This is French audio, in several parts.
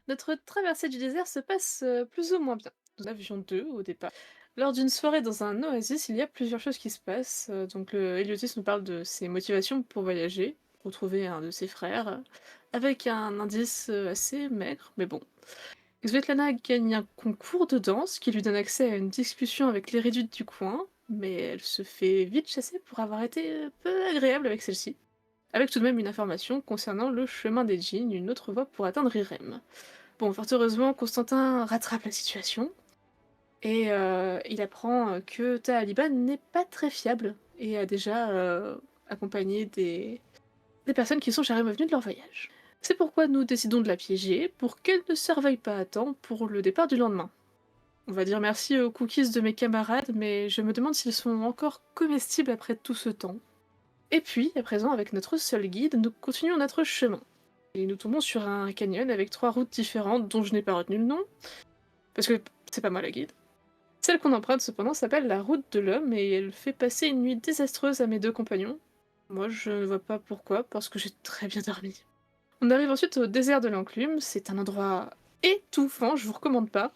Notre traversée du désert se passe plus ou moins bien. Nous en avions deux au départ. Lors d'une soirée dans un oasis, il y a plusieurs choses qui se passent. Donc le Heliotis nous parle de ses motivations pour voyager, retrouver un de ses frères, avec un indice assez maigre, mais bon. Svetlana gagne un concours de danse qui lui donne accès à une discussion avec les réduites du coin, mais elle se fait vite chasser pour avoir été peu agréable avec celle-ci. Avec tout de même une information concernant le chemin des djinns, une autre voie pour atteindre Irem. Bon, fort heureusement, Constantin rattrape la situation et il apprend que Tahaliban n'est pas très fiable et a déjà accompagné des personnes qui sont jamais revenues de leur voyage. C'est pourquoi nous décidons de la piéger pour qu'elle ne se réveille pas à temps pour le départ du lendemain. On va dire merci aux cookies de mes camarades, mais je me demande s'ils sont encore comestibles après tout ce temps. Et puis, à présent, avec notre seul guide, nous continuons notre chemin. Et nous tombons sur un canyon avec trois routes différentes dont je n'ai pas retenu le nom, parce que c'est pas moi la guide. Celle qu'on emprunte cependant s'appelle la route de l'homme et elle fait passer une nuit désastreuse à mes deux compagnons. Moi je ne vois pas pourquoi, parce que j'ai très bien dormi. On arrive ensuite au désert de l'enclume, c'est un endroit étouffant, je vous recommande pas,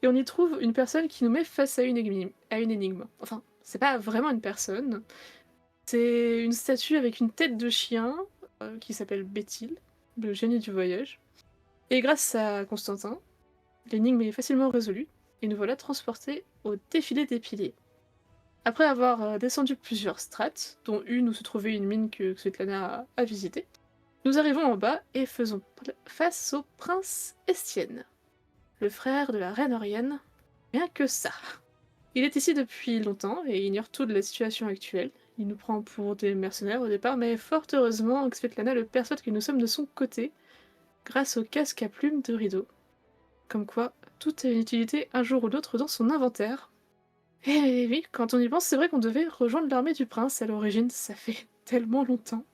et on y trouve une personne qui nous met face à une énigme. Enfin, c'est pas vraiment une personne, c'est une statue avec une tête de chien qui s'appelle Béthil, le génie du voyage. Et grâce à Constantin, l'énigme est facilement résolue, et nous voilà transportés au défilé des piliers. Après avoir descendu plusieurs strates, dont une où se trouvait une mine que Svetlana a visitée, nous arrivons en bas et faisons face au prince Estienne, le frère de la reine Orienne. Rien que ça. Il est ici depuis longtemps et ignore tout de la situation actuelle. Il nous prend pour des mercenaires au départ, mais fort heureusement, Svetlana le persuade que nous sommes de son côté, grâce au casque à plumes de rideau. Comme quoi, tout a une utilité un jour ou l'autre dans son inventaire. Et oui, quand on y pense, c'est vrai qu'on devait rejoindre l'armée du prince à l'origine, ça fait tellement longtemps.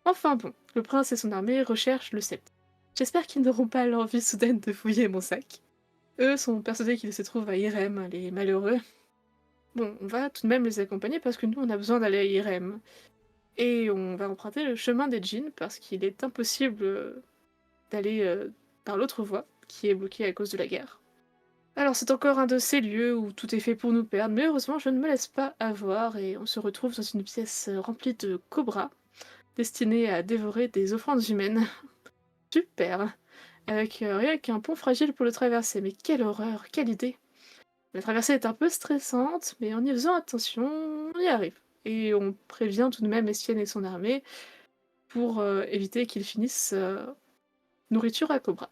Enfin bon, le prince et son armée recherchent le sceptre. J'espère qu'ils n'auront pas l'envie soudaine de fouiller mon sac. Eux sont persuadés qu'ils se trouvent à Irem, les malheureux. Bon, on va tout de même les accompagner parce que nous on a besoin d'aller à Irem. Et on va emprunter le chemin des djinns parce qu'il est impossible d'aller par l'autre voie, qui est bloquée à cause de la guerre. Alors c'est encore un de ces lieux où tout est fait pour nous perdre, mais heureusement je ne me laisse pas avoir et on se retrouve dans une pièce remplie de cobras, destinée à dévorer des offrandes humaines. Super. Avec rien qu'un pont fragile pour le traverser, mais quelle horreur, quelle idée. La traversée est un peu stressante, mais en y faisant attention, on y arrive. Et on prévient tout de même Estienne et son armée pour éviter qu'ils finissent nourriture à cobra.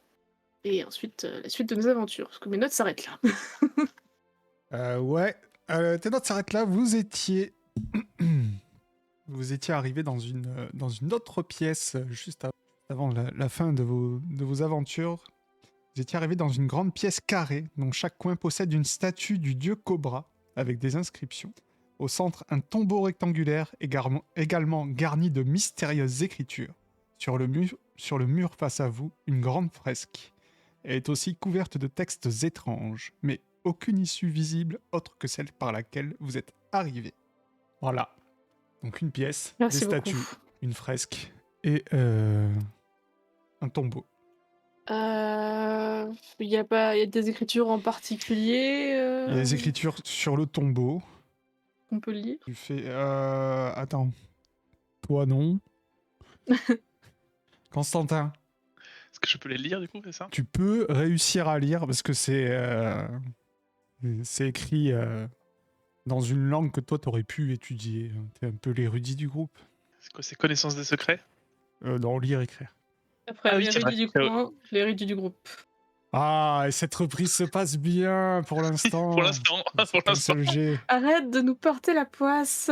Et ensuite, la suite de nos aventures, parce que mes notes s'arrêtent là. Ouais. Tes notes s'arrêtent là. Vous étiez arrivé dans une autre pièce juste avant la fin de vos aventures. Vous étiez arrivé dans une grande pièce carrée dont chaque coin possède une statue du dieu Cobra avec des inscriptions. Au centre, un tombeau rectangulaire également garni de mystérieuses écritures. Sur le mur face à vous, une grande fresque. Elle est aussi couverte de textes étranges, mais aucune issue visible autre que celle par laquelle vous êtes arrivé. Voilà. Donc une pièce, des Merci beaucoup. statues, une fresque et un tombeau. Il y a pas, il y a des écritures en particulier Il y a des écritures sur le tombeau. qu'on peut lire. Tu fais... Attends. Toi, non. Constantin, Est-ce que je peux les lire du coup, c'est ça? tu peux réussir à lire parce que c'est écrit dans une langue que toi, t'aurais pu étudier. T'es un peu l'érudit du groupe. C'est quoi, c'est connaissance des secrets? Dans lire, écrire. Après, Ah oui, c'est vrai. l'érudit du coin, l'érudit du groupe. Ah, et cette reprise se passe bien pour l'instant. Pour l'instant, pour C'est un l'instant. seul jet. Arrête de nous porter la poisse.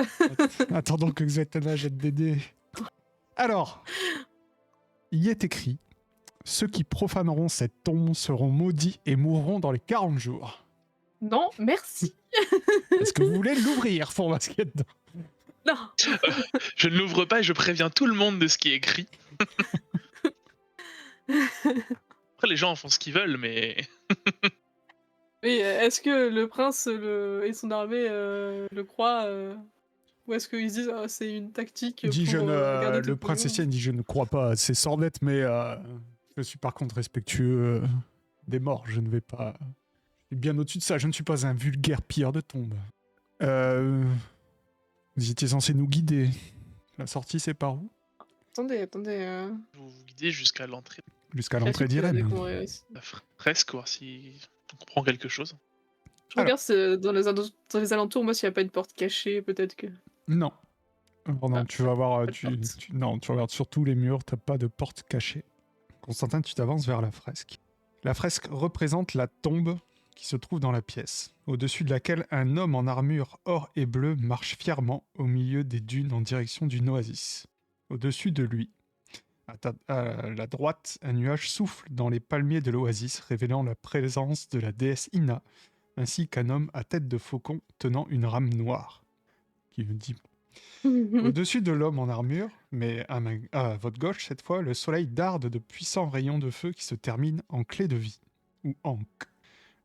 Attendons que Xetana jette des dés. Alors, il y est écrit: ceux qui profaneront cette tombe seront maudits et mourront dans les 40 jours. Non, merci. Est-ce que vous voulez l'ouvrir pour voir ce qu'il y a dedans? Non. Je ne l'ouvre pas et je préviens tout le monde de ce qui est écrit. Après, les gens en font ce qu'ils veulent, mais Oui, est-ce que le prince et son armée le croient ou est-ce qu'ils se disent «Ah, c'est une tactique Il dit pour garder tout le le prince pognon?» Estienne dit: je ne crois pas à ces sornettes, mais Je suis par contre respectueux des morts. Je ne vais pas... Je suis bien au-dessus de ça. Je ne suis pas un vulgaire pilleur de tombes. Vous étiez censé nous guider. La sortie, c'est par où? Attendez. Vous vous guidez jusqu'à l'entrée Jusqu'à Classique, l'entrée tu vas d'Irem. découvrir aussi. de la fresque, voir si on comprend quelque chose. Je regarde dans les alentours, moi, s'il n'y a pas une porte cachée, peut-être que... Non. Oh non, Ah, tu vas voir... pas de porte. Non, tu regardes sur tous les murs. T'as pas de porte cachée. Constantin, tu t'avances vers la fresque. La fresque représente la tombe qui se trouve dans la pièce, au-dessus de laquelle un homme en armure or et bleu marche fièrement au milieu des dunes en direction d'une oasis. Au-dessus de lui, à la droite, un nuage souffle dans les palmiers de l'oasis, révélant la présence de la déesse Ina, ainsi qu'un homme à tête de faucon tenant une rame noire. Qui me dit... Au-dessus de l'homme en armure, mais à votre gauche cette fois, le soleil darde de puissants rayons de feu qui se terminent en clé de vie, ou ankh.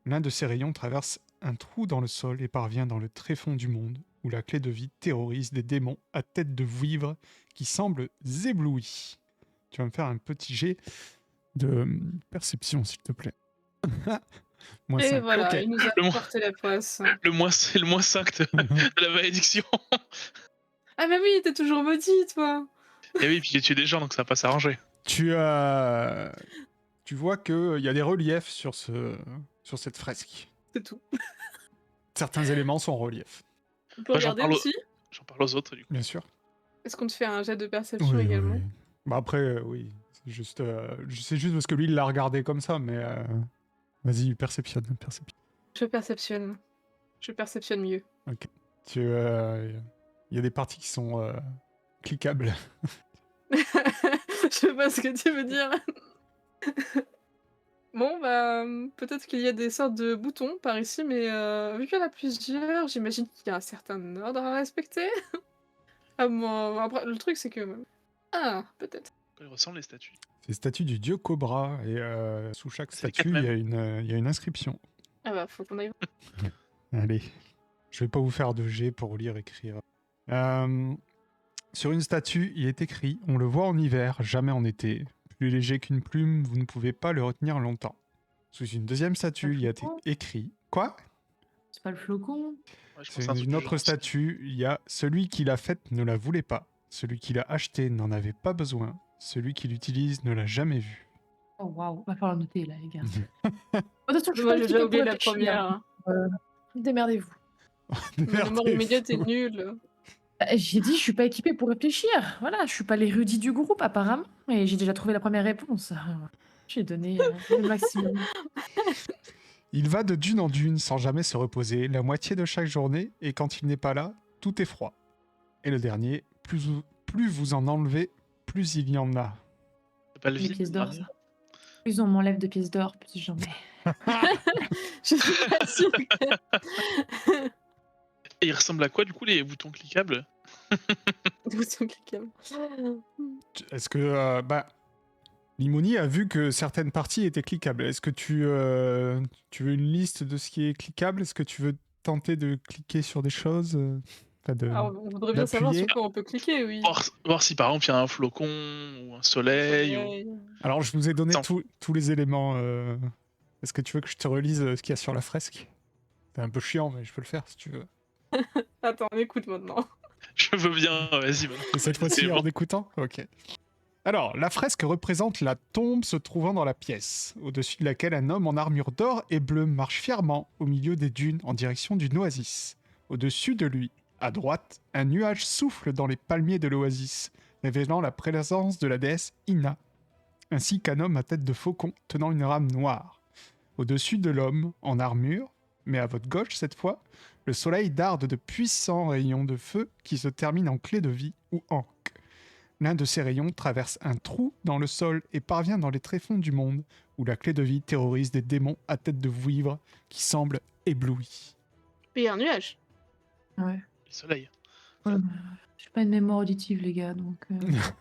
L'un de ces rayons traverse un trou dans le sol et parvient dans le tréfonds du monde, où la clé de vie terrorise des démons à tête de vouivre qui semblent éblouis. Tu vas me faire un petit jet de perception, s'il te plaît. Moins Et 5. voilà, Ok. il nous a Le moins- porté la poisse. C'est le moins 5 de la malédiction. Ah mais oui, t'es toujours maudit, toi. Et oui, puis j'ai tué des gens, donc ça va pas s'arranger. Tu vois qu'il y a des reliefs sur cette fresque. C'est tout. Certains éléments sont en relief, On peut Moi, regarder aussi. J'en parle aux autres, du coup. bien sûr. Est-ce qu'on te fait un jet de perception également? Bah après, oui. C'est juste parce que lui, il l'a regardé comme ça, mais... Vas-y, perceptionne. Je perceptionne mieux. Il y a des parties qui sont cliquables. Je sais pas ce que tu veux dire. Bon, bah, peut-être qu'il y a des sortes de boutons par ici, mais vu qu'il y en a plusieurs, j'imagine qu'il y a un certain ordre à respecter. Ah, bon, après, le truc, c'est que... Ah, peut-être. Ils ressemblent les statues. C'est la statue du dieu Cobra, et sous chaque C'est les statue, quatre il y a une inscription. Ah bah, faut qu'on aille... Allez, je vais pas vous faire de G pour lire, écrire. Sur une statue, il est écrit « On le voit en hiver, jamais en été. Plus léger qu'une plume, vous ne pouvez pas le retenir longtemps. » Sous une deuxième statue, il y a écrit... Quoi? C'est pas le flocon? Ouais, je pense C'est à un truc une du autre genre. statue, il y a « Celui qui l'a faite ne la voulait pas. Celui qui l'a achetée n'en avait pas besoin. Celui qui l'utilise ne l'a jamais vue. » Oh waouh, va falloir noter là, les gars. De toute façon, je suis Moi, pas j'ai équipée déjà pour oublié la réfléchir. première. Hein. Démerdez-vous. Ma mémoire immédiate est nulle. J'ai dit, je suis pas équipée pour réfléchir. Voilà, je suis pas l'érudit du groupe apparemment, et j'ai déjà trouvé la première réponse. J'ai donné le maximum. Il va de dune en dune sans jamais se reposer, la moitié de chaque journée, et quand il n'est pas là, tout est froid. Et le dernier, plus vous en enlevez, plus il y en a. C'est pas le Les vide, pièces le d'or, dernier. ça. Plus on m'enlève de pièces d'or, plus j'en ai. Je suis pas sûre que... Et ils ressemblent à quoi, du coup, les boutons cliquables? Bouton cliquable. Est-ce que... Limoni a vu que certaines parties étaient cliquables. Est-ce que tu veux une liste de ce qui est cliquable? Est-ce que tu veux tenter de cliquer sur des choses Alors, on voudrait bien savoir d'appuyer. sur quoi on peut cliquer, oui. Voir si, par exemple, il y a un flocon, ou un soleil, ou... Soleil. Alors, je vous ai donné Attends. tous les éléments. Est-ce que tu veux que je te relise ce qu'il y a sur la fresque? C'est un peu chiant, mais je peux le faire si tu veux. Attends, on écoute maintenant. Je veux bien, vas-y. Maintenant. Et cette fois-ci, C'est en bon. écoutant? Ok. Alors, la fresque représente la tombe se trouvant dans la pièce, au-dessus de laquelle un homme en armure d'or et bleu marche fièrement au milieu des dunes en direction d'une oasis. Au-dessus de lui, à droite, un nuage souffle dans les palmiers de l'oasis, révélant la présence de la déesse Ina, ainsi qu'un homme à tête de faucon tenant une rame noire. Au-dessus de l'homme, en armure, mais à votre gauche cette fois, le soleil darde de puissants rayons de feu qui se terminent en clé de vie ou ankh. L'un de ces rayons traverse un trou dans le sol et parvient dans les tréfonds du monde, où la clé de vie terrorise des démons à tête de vouivre qui semblent éblouis. Et un nuage. Ouais. Le soleil. J'ai pas une mémoire auditive, les gars, donc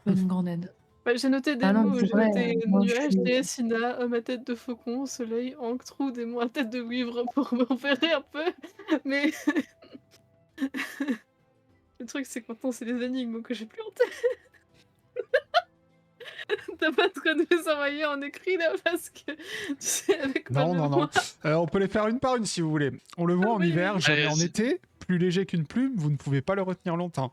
pas une grande aide. Ouais, j'ai noté des Ah non, mots, c'est j'ai vrai, noté moi, je nuage, suis- déesse Ina, homme à tête de faucon, soleil, ankh, trou, démon à tête de vouivre pour me repérer un peu. Mais... Le truc, c'est que maintenant, c'est les énigmes que j'ai plus en tête. T'as pas de quoi nous les envoyer en écrit là parce que tu sais avec ma Non, non, non. mémoire. On peut les faire une par une si vous voulez. On le voit en Oui, hiver, oui. jamais en Allez-y. été. Plus léger qu'une plume, vous ne pouvez pas le retenir longtemps.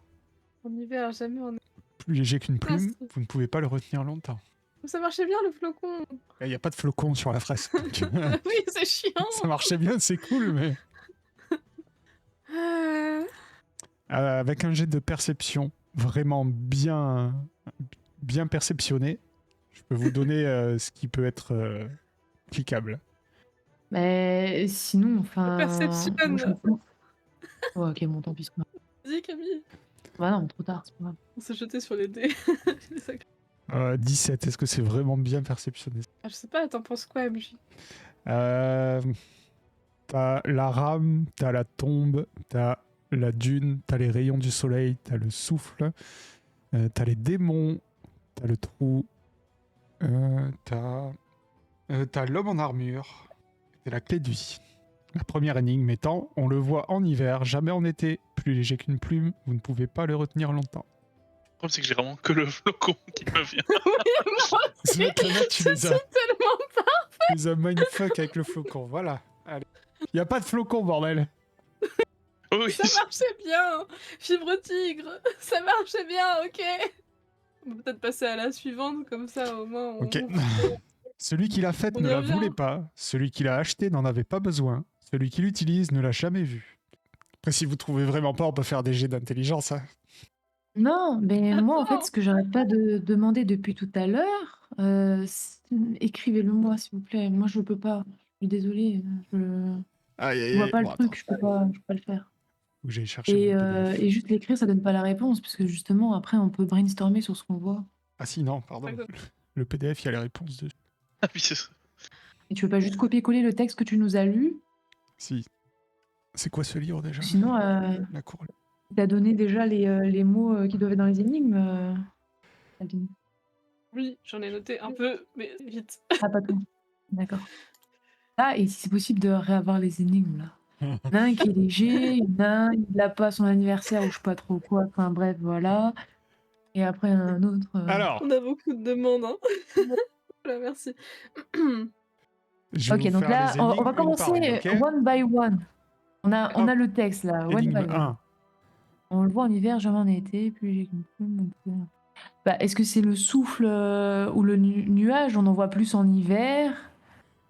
En hiver, jamais en Plus léger qu'une plume, Mince. vous ne pouvez pas le retenir longtemps. Ça marchait bien le flocon. Il n'y a pas de flocon sur la fresque. donc, Oui, c'est chiant. ça marchait bien, c'est cool, mais... Euh, Avec un jet de perception vraiment bien perceptionné, je peux vous donner ce qui peut être cliquable. Mais sinon, enfin. perceptionne. moi, je me sens- Ouais, ok, bon, tant pis. c'est pas grave. Vas-y Camille. Bah non, mais trop tard, c'est pas grave. On s'est jeté sur les dés. C'est ça. 17, est-ce que c'est vraiment bien perceptionné? Je sais pas, t'en penses quoi MJ? T'as la rame, t'as la tombe, t'as la dune, t'as les rayons du soleil, t'as le souffle, t'as les démons, t'as le trou, t'as l'homme en armure, c'est la clé de vie. La première énigme étant, on le voit en hiver, jamais en été, plus léger qu'une plume, vous ne pouvez pas le retenir longtemps. Le problème, c'est que j'ai vraiment que le flocon qui me vient. Moi aussi. Maintenant, tu les as, Tellement pas. tu les as mindfuck avec le flocon, voilà. Allez. Y a pas de flocon, bordel. Oui, Ça marchait bien. Fibre tigre. Ça marchait bien, ok. On peut peut-être passer à la suivante, comme ça au moins on... Ok. Celui qui l'a faite On ne y la revient. voulait pas. Celui qui l'a acheté n'en avait pas besoin. Celui qui l'utilise ne l'a jamais vu. Après, si vous trouvez vraiment pas, on peut faire des jets d'intelligence. Hein. Non, mais moi, en fait, Attends. ce que j'arrête pas de demander depuis tout à l'heure, écrivez-le moi, s'il vous plaît. Moi, je peux pas. Je suis désolée. Aïe, Je aïe, vois aïe. pas le Bon, truc, je peux pas le faire. faut que j'aille chercher mon PDF. Et juste l'écrire, ça donne pas la réponse, parce que justement, après, on peut brainstormer sur ce qu'on voit. Ah si, non, pardon. D'accord. Le PDF, il y a les réponses dessus. Ah oui, c'est ça. Et tu veux pas juste copier-coller le texte que tu nous as lu? Si. C'est quoi ce livre déjà Sinon, La cour. t'as donné déjà les mots qui doivent être dans les énigmes, Adeline. Oui, j'en ai noté un peu, mais vite. Ah, pas tout. D'accord. Ah, et si c'est possible de réavoir les énigmes, là. Il y en a un qui est léger, il y en a un, il l'a pas à son anniversaire ou je sais pas trop quoi. Enfin bref, voilà. Et après un autre. Alors, On a beaucoup de demandes, hein. Voilà, merci. je vais Ok, vous donc faire là, les on énigmes va une par commencer une, ok one by one. On a le texte là, one Énigme by one. 1. On le voit en hiver, jamais en été, plus léger qu'une plume. Bah, est-ce que c'est le souffle ou le nuage? On en voit plus en hiver.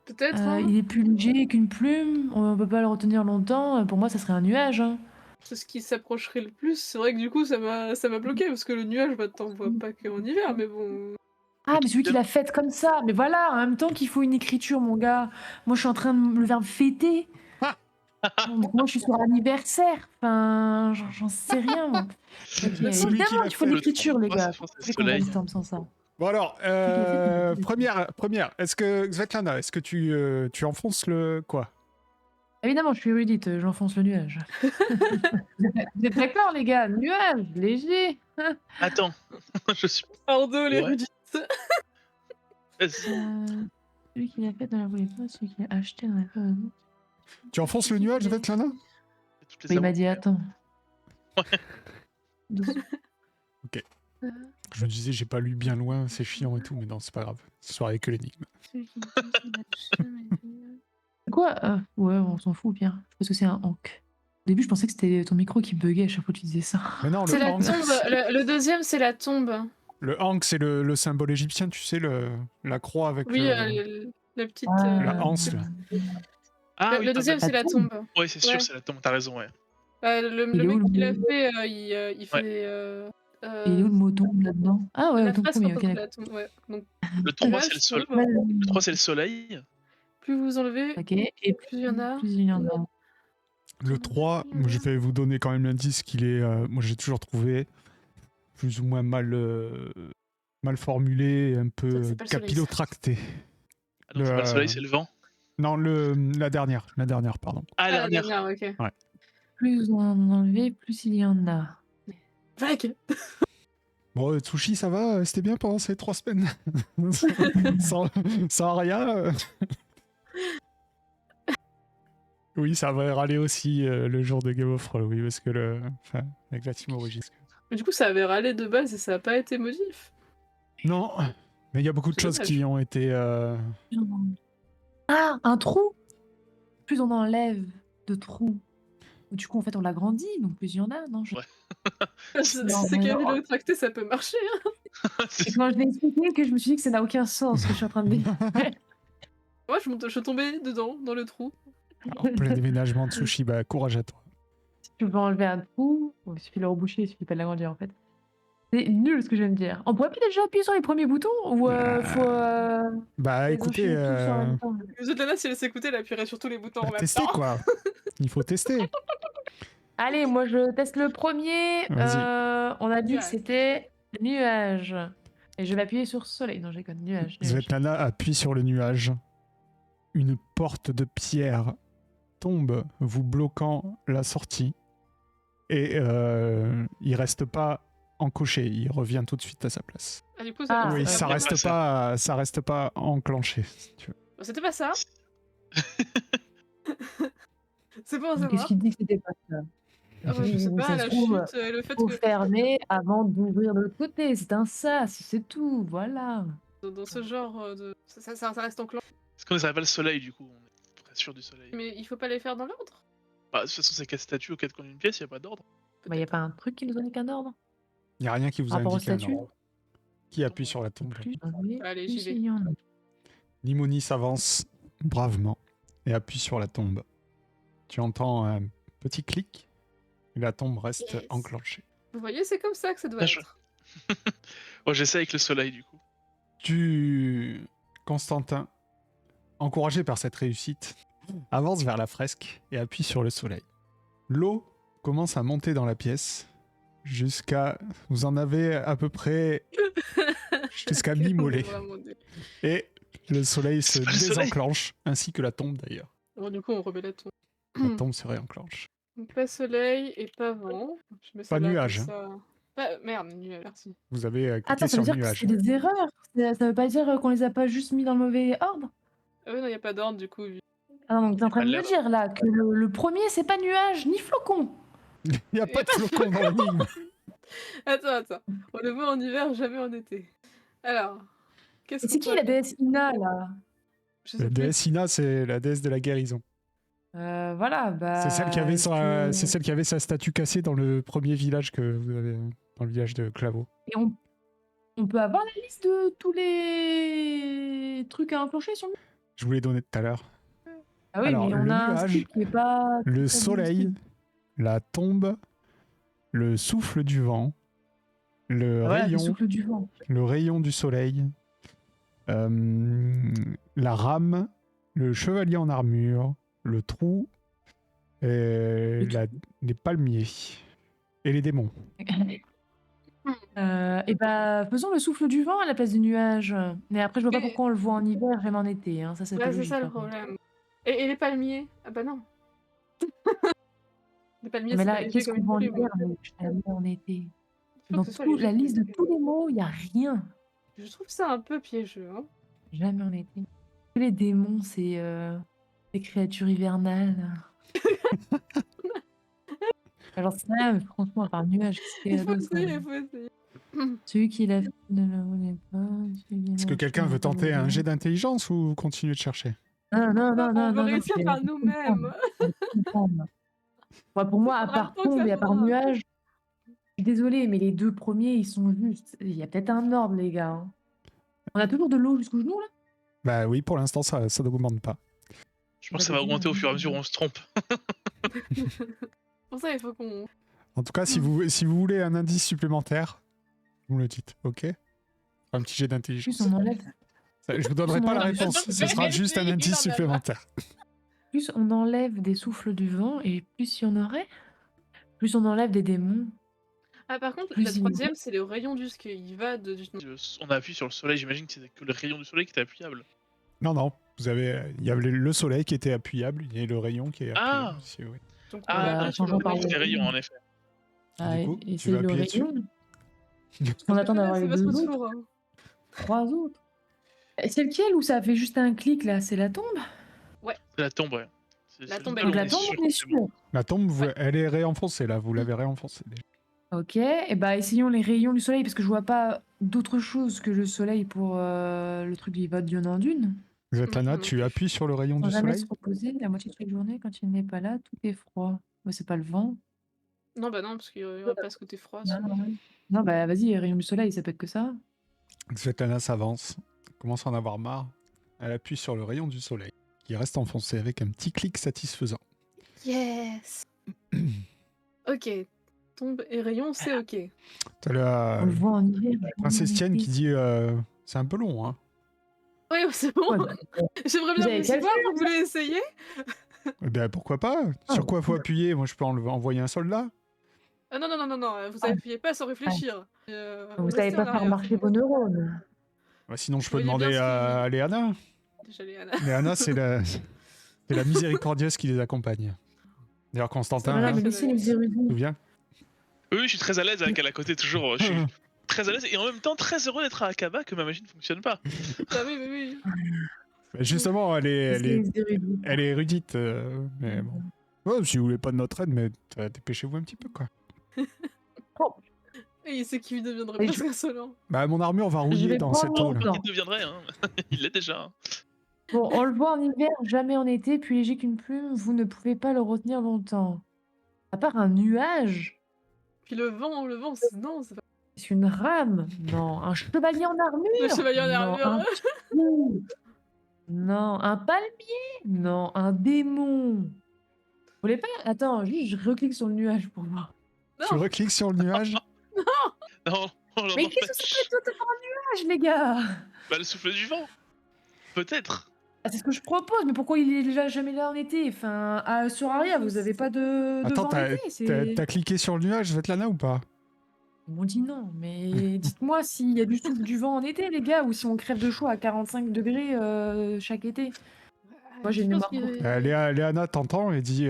Peut-être, hein. Il est plus léger qu'une plume. On peut pas le retenir longtemps. Pour moi, ça serait un nuage. Hein. C'est ce qui s'approcherait le plus. C'est vrai que du coup, ça m'a bloqué, parce que le nuage, bah, t'en vois pas qu'en hiver, mais bon... Ah, mais celui qui l'a faite comme ça. Mais voilà, en même temps qu'il faut une écriture, mon gars. Moi, je suis en train de le verbe fêter. Donc, moi, je suis sur anniversaire. Enfin, j'en sais rien. Moi. Ok, Celui qui évidemment l'a qu'il faut fait, de le l'écriture, les trou, gars. c'est le Faut qu'on soleil. brainstorm sans ça. Bon alors, première, est-ce que, Svetlana, est-ce que tu enfonces le quoi? Évidemment, je suis érudite, j'enfonce le nuage. Vous êtes d'accord, les gars? Nuage, léger. Attends, je suis. Pardon, les Ouais. rudites. Vas-y. Celui qui l'a fait dans la voulait pas, celui qui l'a acheté dans la voulait pas. Tu enfonces le nuage, Svetlana? Toutes les Mais il m'a aventures. dit attends. Ouais. Doucement. Je me disais, j'ai pas lu bien loin, c'est chiant et tout, mais non, c'est pas grave. Ce soir avec que l'énigme. Quoi? Ouais, on s'en fout, Pierre. Je pense que c'est un hank. Au début, je pensais que c'était ton micro qui buguait à chaque fois que tu disais ça. Mais non, C'est le la hank, tombe. Le deuxième, c'est la tombe. le hank, c'est le symbole égyptien, tu sais, la croix avec Oui, le... la petite... La anse, là. Ah le oui, deuxième, t'as- c'est la tombe. Ouais, c'est sûr, Ouais. c'est la tombe, t'as raison, ouais. Le Il est où, mec qui le l'a mot fait, il fait... Et il est où le mot tombe là-dedans? Ah ouais, la le ton phrase premier, quand ok, on fait d'accord. la tombe, ouais. Donc, Le 3, nuage, c'est le soleil. tombe. Le 3, c'est le soleil. Plus vous enlevez, Ok, et plus il y en a. plus il y en a. Le 3, je vais vous donner quand même l'indice qu'il est... moi, j'ai toujours trouvé plus ou moins mal formulé, un peu C'est pas le soleil, capillotracté. Ah non, c'est pas le soleil, c'est le vent. Non, la dernière, pardon. Ah, Ah, la la dernière. dernière, ok. Plus vous en enlevez, plus il y en a. Vague. Bon, Tsushi, ça va? C'était bien pendant ces 3 semaines? sans rien? Oui, ça va râler aussi le jour de Game of Thrones, oui, parce que avec la team origine. Mais du coup, ça avait râlé de base et ça a pas été modif. Non, Mais il y a beaucoup de C'est choses dommage. qui ont été. Ah, un trou. Plus on enlève de trous, du coup, en fait, on l'agrandit, donc plus il y en a, non? Ouais. Si Non, c'est mais qu'à non. le tracté, ça peut marcher. Hein. C'est quand je l'ai expliqué que je me suis dit que ça n'a aucun sens ce que je suis en train de dire. Moi, je suis tombée dedans, dans le trou. En plein déménagement de sushi, bah courage à toi. Tu peux enlever un trou, bon, il suffit de le reboucher, il suffit pas de l'agrandir en fait. C'est nul ce que je viens de dire. On pourrait peut-être déjà appuyer sur les premiers boutons ou faut Bah les écoutez, enchaîner tous en même temps. Svetlana, si elle s'écoutait, elle appuierait sur tous les boutons en même testez temps. quoi. Il faut tester. Allez, moi je teste le premier. Vas-y. On a dit que Nuage. c'était nuage. Et je vais appuyer sur soleil. Non, j'ai connu nuage. Svetlana appuie sur le nuage. Une porte de pierre tombe, vous bloquant la sortie. Et il reste pas encoché, il revient tout de suite à sa place. Ah, du coup, Ah, Oui, ça ça ouais. reste pas enclenché. Si tu veux. Bon, c'était pas ça. C'est bon à Qu'est-ce savoir. qu'il dit que c'était pas ça? Ah, bah, je sais pas, Ça la se trouve, chute et le fait faut que fermer avant d'ouvrir de l'autre côté. C'est un sas, c'est tout. Voilà. dans ce genre de. Ça reste enclenché. Est-ce qu'on n'essaierait pas le soleil du coup? On est très sûr du soleil. Mais il faut pas les faire dans l'ordre. Bah, de toute façon, c'est 4 statues aux 4 coins d'une pièce, y a pas d'ordre. Bah, y a pas un truc qui nous donne qu'un ordre? Il n'y a rien qui vous a Rapport au indiqué un statut? ordre. Qui appuie sur la tombe? Plus, Allez, plus j'y vais. il y en a. Limoni s'avance bravement et appuie sur la tombe. Tu entends un petit clic et la tombe reste Yes. enclenchée. Vous voyez, c'est comme ça que ça doit Ah, je- être. Bon, j'essaie avec le soleil du coup. Constantin, encouragé par cette réussite, avance vers la fresque et appuie sur le soleil. L'eau commence à monter dans la pièce jusqu'à... Vous en avez à peu près jusqu'à mi-mollet. Vraiment des- Et le soleil se C'est pas le soleil. désenclenche, ainsi que la tombe d'ailleurs. Bon, du coup, on remet la tombe. La tombe se réenclenche. Donc, pas soleil et pas vent. Je mets ça Pas là, nuage, comme ça. Merde, nuage, merci. Vous avez cliqué Attends, ça sur veut dire que nuage. c'est des erreurs. Ça veut pas dire qu'on les a pas juste mis dans le mauvais ordre? Ah ouais, non, y a pas d'ordre, du coup. Ah non, donc t'es en train de me l'air. dire là que le premier c'est pas nuage ni flocon. Il n'y a pas de flocon dans l'énigme. Attends. On le voit en hiver, jamais en été. Alors, qu'est-ce Et qu'on c'est qui peut la aller- déesse Ina là? Je sais La plus. déesse Ina, c'est la déesse de la guérison. Voilà, bah. C'est celle qui avait que- c'est celle qui avait sa statue cassée dans le premier village que vous avez, dans le village de Claveau. Et on peut avoir la liste de tous les trucs à enclencher sur nous? Je vous l'ai donné tout à l'heure. Ah oui, Alors, mais on le a un nuage, truc qui est pas. Le très soleil, bien la tombe, le souffle du vent, le Voilà, le rayon, souffle du vent. le rayon du soleil, la rame, le chevalier en armure, le trou, et les palmiers et les démons. Et bah, faisons le souffle du vent à la place du nuage. Mais après, je vois pas Mais- pourquoi on le voit en hiver, jamais en été. Hein. Ça, c'est pas Ouais, c'est logique. ça le par contre. problème. Et les palmiers? Ah bah non. Les palmiers, Mais c'est pas là, léger qu'est-ce comme qu'on une voit en plume. hiver, mais jamais en été? Il faut Dans que ce soit tout, léger la comme liste une de plume. tous les mots, il y a rien. Je trouve ça un peu piégeux. Hein. Jamais en été. Les démons, c'est des créatures hivernales. Alors ça, mais franchement, à part nuage, qu'est-ce qu'il y Il a faut d'autre? essayer, il faut essayer. Celui qui l'a fait ne le voulait pas. Est-ce que quelqu'un veut tenter un jet d'intelligence ou continuer de chercher? Non, non, non, On non, veut non. réussir je vais par nous-mêmes. comprendre. Ouais, pour moi, à faudra le part temps que tombe ça et à part faudra. nuage, je suis désolée, mais les deux premiers, ils sont justes. Il y a peut-être un ordre, les gars. Hein. On a toujours de l'eau jusqu'au genou, là? Bah oui, pour l'instant, ça n'augmente pas. Je pense que ça va augmenter au fur et à mesure où on se trompe. Pour ça, il faut qu'on. En tout cas, si vous voulez un indice supplémentaire, vous me le dites, ok? Un petit jet Plus d'intelligence. on enlève, Je vous donnerai pas la enlève- réponse, ce sera juste un indice supplémentaire. plus on enlève des souffles du vent, et plus il y en aurait. Plus on enlève des démons. Ah, par contre, Plus la il- troisième, c'est le rayon du ski. Il va de. On a appuyé sur le soleil, j'imagine que c'était que le rayon du soleil qui était appuyable. Non, il y avait le soleil qui était appuyable, et le rayon qui est appuyable Ah. aussi, oui. Donc, Ah, on va bah, changeons par c'est les rayons en effet. Ah, Du coup, et tu c'est vas le appuyer dessus. rayon. On attend d'avoir C'est les votre deux autres. tour. Hein. 3 autres. Et c'est lequel où ça fait juste un clic, là? C'est la tombe? C'est la tombe, ouais. La tombe, Donc la tombe, on est sûr. La tombe, elle est réenfoncée là, vous l'avez réenfoncée déjà. Ok, et bah essayons les rayons du soleil parce que je vois pas d'autre chose que le soleil pour le truc du vote d'une en d'une. Zatanna, non tu plus. appuies sur le rayon Sans du jamais se soleil. reposer, la moitié de chaque journée, quand il n'est pas là, tout est froid. Ouais, c'est pas le vent. Non, bah non, parce qu'il y aurait pas ce côté froid. Non, Sinon. non, bah vas-y, rayon du soleil, ça peut être que ça. Zatanna s'avance, commence à en avoir marre. Elle appuie sur le rayon du soleil, qui reste enfoncé avec un petit clic satisfaisant. Yes. Ok. Tombe et rayon, c'est ok. T'as la On le voit en hiver. on le voit en princesse Tienne été. qui dit c'est un peu long, hein. Oui, c'est bon. Ouais, bah, J'aimerais Vous bien avez vous qu'à y le voir, vous voulez essayer? Eh ben pourquoi pas. Sur quoi faut appuyer? Moi je peux envoyer un soldat. Ah non, vous Ah. appuyez pas sans réfléchir. vous savez Restez en pas faire arrière. marcher vos neurones. Bah, sinon je peux Voyez bien demander ce qui- à Léana. Déjà, Léana. Léana c'est la miséricordieuse qui les accompagne. D'ailleurs Constantin, Voilà, hein, mais tu laissez les te érudits. souviens? Oui, je suis très à l'aise avec elle à côté, toujours. Je suis très à l'aise et en même temps très heureux d'être à Akaba que ma machine ne fonctionne pas. Ah oui. Bah, justement, Laissez les érudits. elle est érudite, mais bon. Ouais, si vous voulez pas de notre aide, mais dépêchez-vous un petit peu, quoi. Et il sait qu'il deviendrait Et presque insolent. Bah, mon armure va Je rouiller vais dans prendre cette mon eau, là. temps. Il deviendrait, hein. Il l'est déjà. Hein. Bon, on le voit en hiver, jamais en été, plus léger qu'une plume, vous ne pouvez pas le retenir longtemps. À part un nuage, Puis le vent, non, c'est pas... c'est une rame. Non, un chevalier en armure. Le chevalier en Non, armure. un trou. Non, un palmier. Non, un démon. Vous voulez pas? Attends, juste je reclique sur le nuage pour voir. Tu recliques sur le nuage. Non, on l'en Mais qu'est-ce que empêche. c'est que tout un nuage, les gars? Bah, le souffle du vent. Peut-être. Ah, c'est ce que je propose, mais pourquoi il est déjà jamais là en été? Enfin, sur Aria, vous avez pas de Attends, vent t'as l'été, t'as cliqué sur le nuage, Svetlana, ou pas? Ils m'ont dit non, mais dites-moi s'il y a du souffle du vent en été, les gars, ou si on crève de chaud à 45 degrés chaque été. Moi, j'ai Je une pense mémoire qu'il- courte. Léana t'entend et dit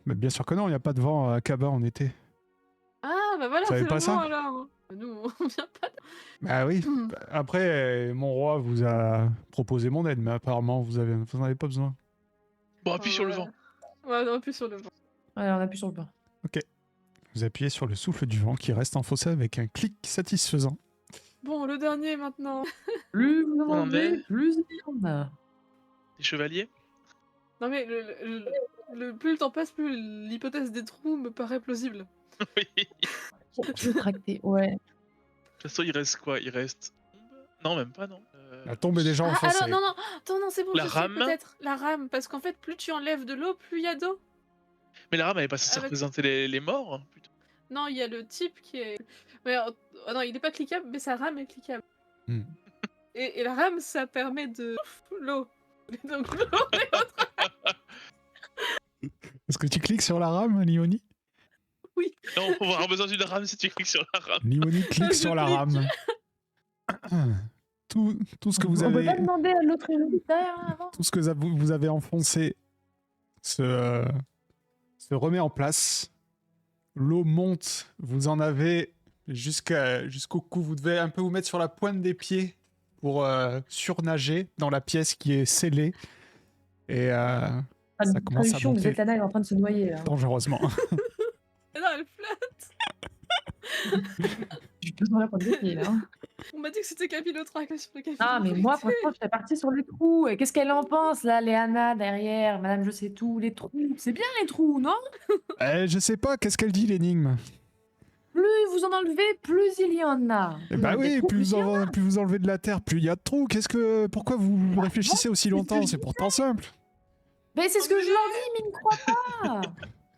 bah, bien sûr que non, il n'y a pas de vent à Kaba en été. Ah, bah voilà, Vous savez c'est pas le ça vent alors. Nous, on vient pas de... Bah oui. Après, mon roi vous a proposé mon aide, mais apparemment, vous en avez pas besoin. Bon, appuie sur le vent. Ouais, non, plus sur le vent. Allez, on appuie sur le bas. Vous appuyez sur le souffle du vent qui reste enfoncé avec un clic satisfaisant. Bon, le dernier maintenant. Plus vous en On en enlevez, est plus il y en a. Les chevaliers. Non mais plus le temps passe, plus l'hypothèse des trous me paraît plausible. Oui. Je vais tracter, ouais. De toute façon, il reste quoi? Il reste. Non, même pas, non. La tombe est déjà Ah, enfoncée. alors non, c'est bon, La je sais rame peut-être. La rame, parce qu'en fait, plus tu enlèves de l'eau, plus il y a d'eau. Mais la rame, elle est pas censée Avec- représenter les morts, hein, plutôt. Non, il y a le type qui est... Mais, oh non, il est pas cliquable, mais sa rame est cliquable. Hmm. Et la rame, ça permet de... l'eau. Donc l'eau est autre. Est-ce que tu cliques sur la rame, Lioni? Non, on va avoir besoin d'une rame si tu cliques sur la rame. Lioni clique Je sur la clique. rame. Tout ce que vous On peut avez... pas demander à l'autre érudit derrière avant? Tout ce que vous avez enfoncé se remet en place. L'eau monte, vous en avez jusqu'au cou. Vous devez un peu vous mettre sur la pointe des pieds pour surnager dans la pièce qui est scellée. Et ça commence à Traduction, monter Zetlana est en train de se noyer là. dangereusement. Ah non, elle flotte. Je te sens là pour le défier là. On m'a dit que c'était capillotract sur le Ah, mais moi, franchement, j'étais partie sur les trous. Et qu'est-ce qu'elle en pense, là, Léana, derrière, Madame Je sais tout, les trous. C'est bien, les trous, non? Je sais pas, qu'est-ce qu'elle dit, l'énigme? Plus vous en enlevez, plus il y en a. Eh bah Plus il y a oui, de trous, plus il y en a. vous enlevez de la terre, plus il y a de trous. Pourquoi vous réfléchissez aussi longtemps? C'est pourtant simple. Mais c'est ce que je leur dis, mais ils ne croient pas.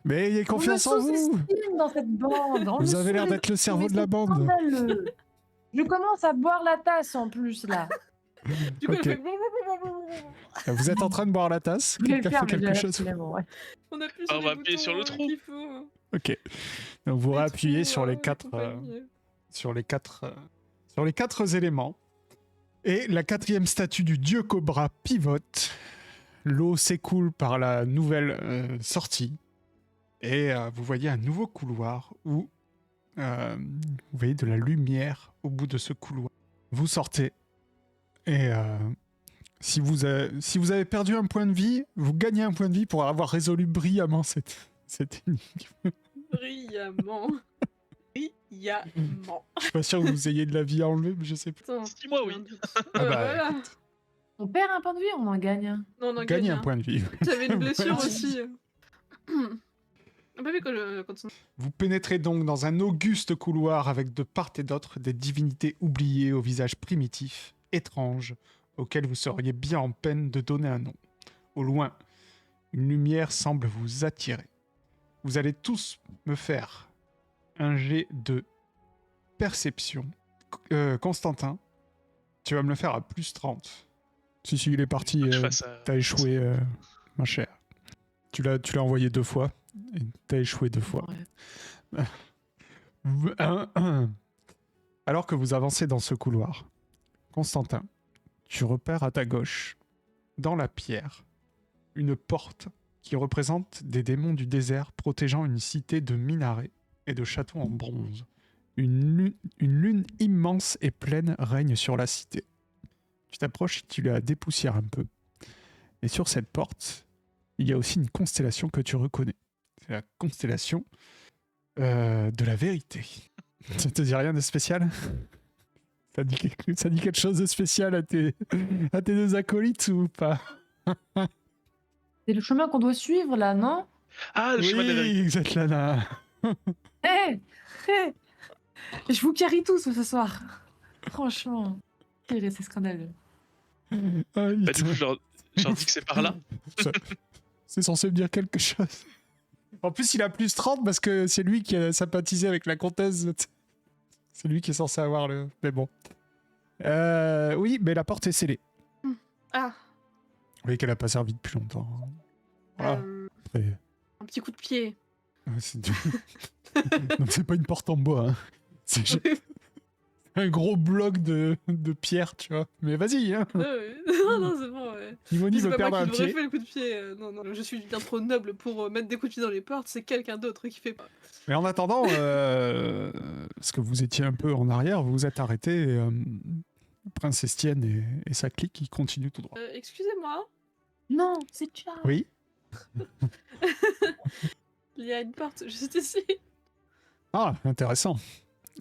Mais ayez confiance en On me vous. sous-estime dans cette bande. On Vous me avez l'air sous-estime, d'être le cerveau mais de la c'est bande. scandaleux. Je commence à boire la tasse en plus, là. Du coup, Ok. elle fait... Vous êtes en train de boire la tasse? Je vais le Quelqu'un faire, fait mais quelque j'ai chose? finalement, ouais. On appuie Ah, sur on les va appuyer boutons sur le trou. qu'il faut. Ok. Donc vous Les réappuyez trous, sur les et quatre, compagnie. sur les quatre éléments. Et la quatrième statue du dieu cobra pivote. L'eau s'écoule par la nouvelle sortie. Et vous voyez un nouveau couloir où vous voyez de la lumière au bout de ce couloir. Vous sortez. Et si vous avez perdu un point de vie, vous gagnez un point de vie pour avoir résolu brillamment cette énigme. Brillamment. Brillamment. Je suis pas sûr que vous ayez de la vie à enlever, mais je sais pas. Attends, 6 mois, j'ai oui. un doute. Ah bah, Voilà. écoute, On perd un point de vie, on en gagne un. Non, on en gagnez gagne un un. point de vie. J'avais une blessure Ouais. aussi. Ah bah oui, quand on... Vous pénétrez donc dans un auguste couloir avec de part et d'autre des divinités oubliées au visage primitif, étrange, auxquelles vous seriez bien en peine de donner un nom. Au loin, une lumière semble vous attirer. Vous allez tous me faire un jet de perception. Constantin, tu vas me le faire à plus 30. Si, il est parti. Faut que je fasse ça. T'as échoué, ma chère. Tu l'as envoyé 2 fois. Et t'as échoué 2 fois. Ouais. Alors que vous avancez dans ce couloir, Constantin, tu repères à ta gauche, dans la pierre, une porte qui représente des démons du désert protégeant une cité de minarets et de châteaux en bronze. Une lune immense et pleine règne sur la cité. Tu t'approches et tu la dépoussières un peu. Et sur cette porte, il y a aussi une constellation que tu reconnais. C'est la constellation de la vérité. Ça te dit rien de spécial ? Ça dit quelque chose de spécial à tes 2 acolytes ou pas ? C'est le chemin qu'on doit suivre là, non? Ah, le chemin de la vérité. Oui, Svetlana. Hé Hé Je vous carry tous ce soir. Franchement. C'est scandaleux. Ah, Bah, du putain. coup, je leur dis que c'est par là. C'est censé me dire quelque chose. En plus, il a plus 30 parce que c'est lui qui a sympathisé avec la comtesse. C'est lui qui est censé avoir le... Mais bon. Oui, mais la porte est scellée. Ah, Vous voyez qu'elle a pas servi depuis longtemps. Voilà. Après, un petit coup de pied. c'est du- Donc c'est pas une porte en bois. Hein. C'est juste un gros bloc de pierre, tu vois. Mais vas-y, hein. Non, c'est bon, ouais. Nimoni C'est veut pas perdre moi un qui devrais pied. faire le coup de pied. Non, je suis bien trop noble pour mettre des coups de pied dans les portes, c'est quelqu'un d'autre qui fait pas. Mais en attendant, parce que vous étiez un peu en arrière, vous vous êtes arrêté. Et, Prince Estienne et sa clique, ils continuent tout droit. Excusez-moi, Non, c'est Charles. Oui. il y a une porte juste ici. Ah, intéressant.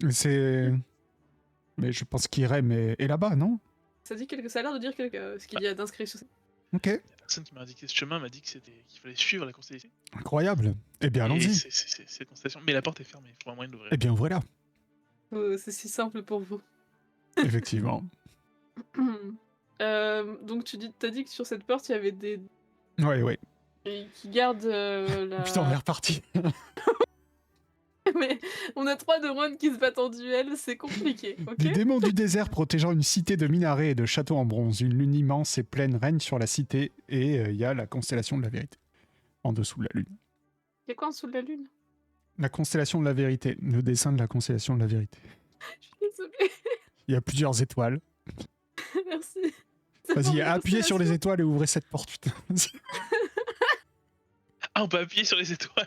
Mais je pense qu'Irem est là-bas, non? Ça a l'air de dire ce qu'il y a d'inscrit sur ça. Ok. La personne qui m'a indiqué ce chemin m'a dit qu'il fallait suivre la constellation. Incroyable. Eh bien, Et allons-y. c'est cette constellation. Mais la porte est fermée, il faut un moyen de l'ouvrir. Eh bien, ouvrez-la. Oh, c'est si simple pour vous. Effectivement. Donc t'as dit que sur cette porte il y avait des Ouais. qui gardent la. Putain, on est reparti. Mais on a 3 neurones qui se battent en duel, c'est compliqué, ok? Des démons du désert protégeant une cité de minarets et de châteaux en bronze. Une lune immense et pleine règne sur la cité et il y a la constellation de la vérité. En dessous de la lune. Y'a quoi en dessous de la lune? La constellation de la vérité. Le dessin de la constellation de la vérité. Je suis désolée, Il y a plusieurs étoiles. merci. Vas-y, appuyez sur les étoiles et ouvrez cette porte, putain. Ah, on peut appuyer sur les étoiles.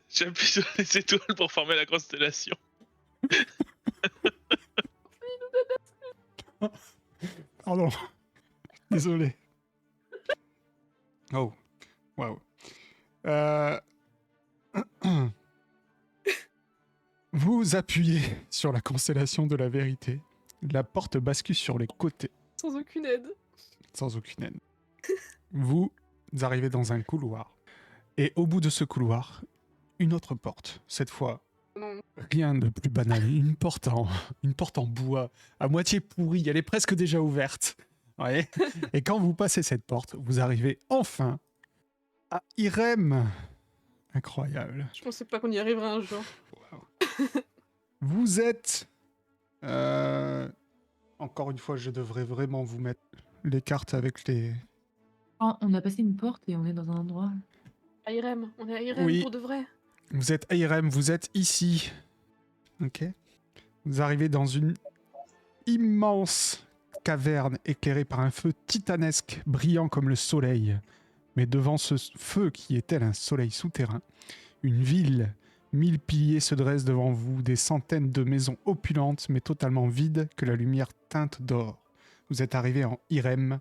J'appuie sur les étoiles pour former la constellation. Pardon. Désolé. Oh. Waouh. Vous appuyez sur la constellation de la vérité. La porte bascule sur les côtés, Sans aucune aide. sans aucune aide. Vous arrivez dans un couloir. Et au bout de ce couloir, une autre porte. Cette fois, Non. rien de plus banal. Une porte en bois, à moitié pourrie. Elle est presque déjà ouverte. Ouais. Et quand vous passez cette porte, vous arrivez enfin à Irem. Incroyable. Je pensais pas qu'on y arriverait un jour. Vous êtes... Encore une fois, je devrais vraiment vous mettre les cartes avec les... Oh, on a passé une porte et on est dans un endroit. À Irem, on est à Irem Oui. pour de vrai. Vous êtes à Irem, vous êtes ici. Ok. Vous arrivez dans une immense caverne éclairée par un feu titanesque, brillant comme le soleil. Mais devant ce feu qui est tel un soleil souterrain, une ville, 1000 piliers se dressent devant vous, des centaines de maisons opulentes mais totalement vides que la lumière teinte d'or. Vous êtes arrivé en Irem,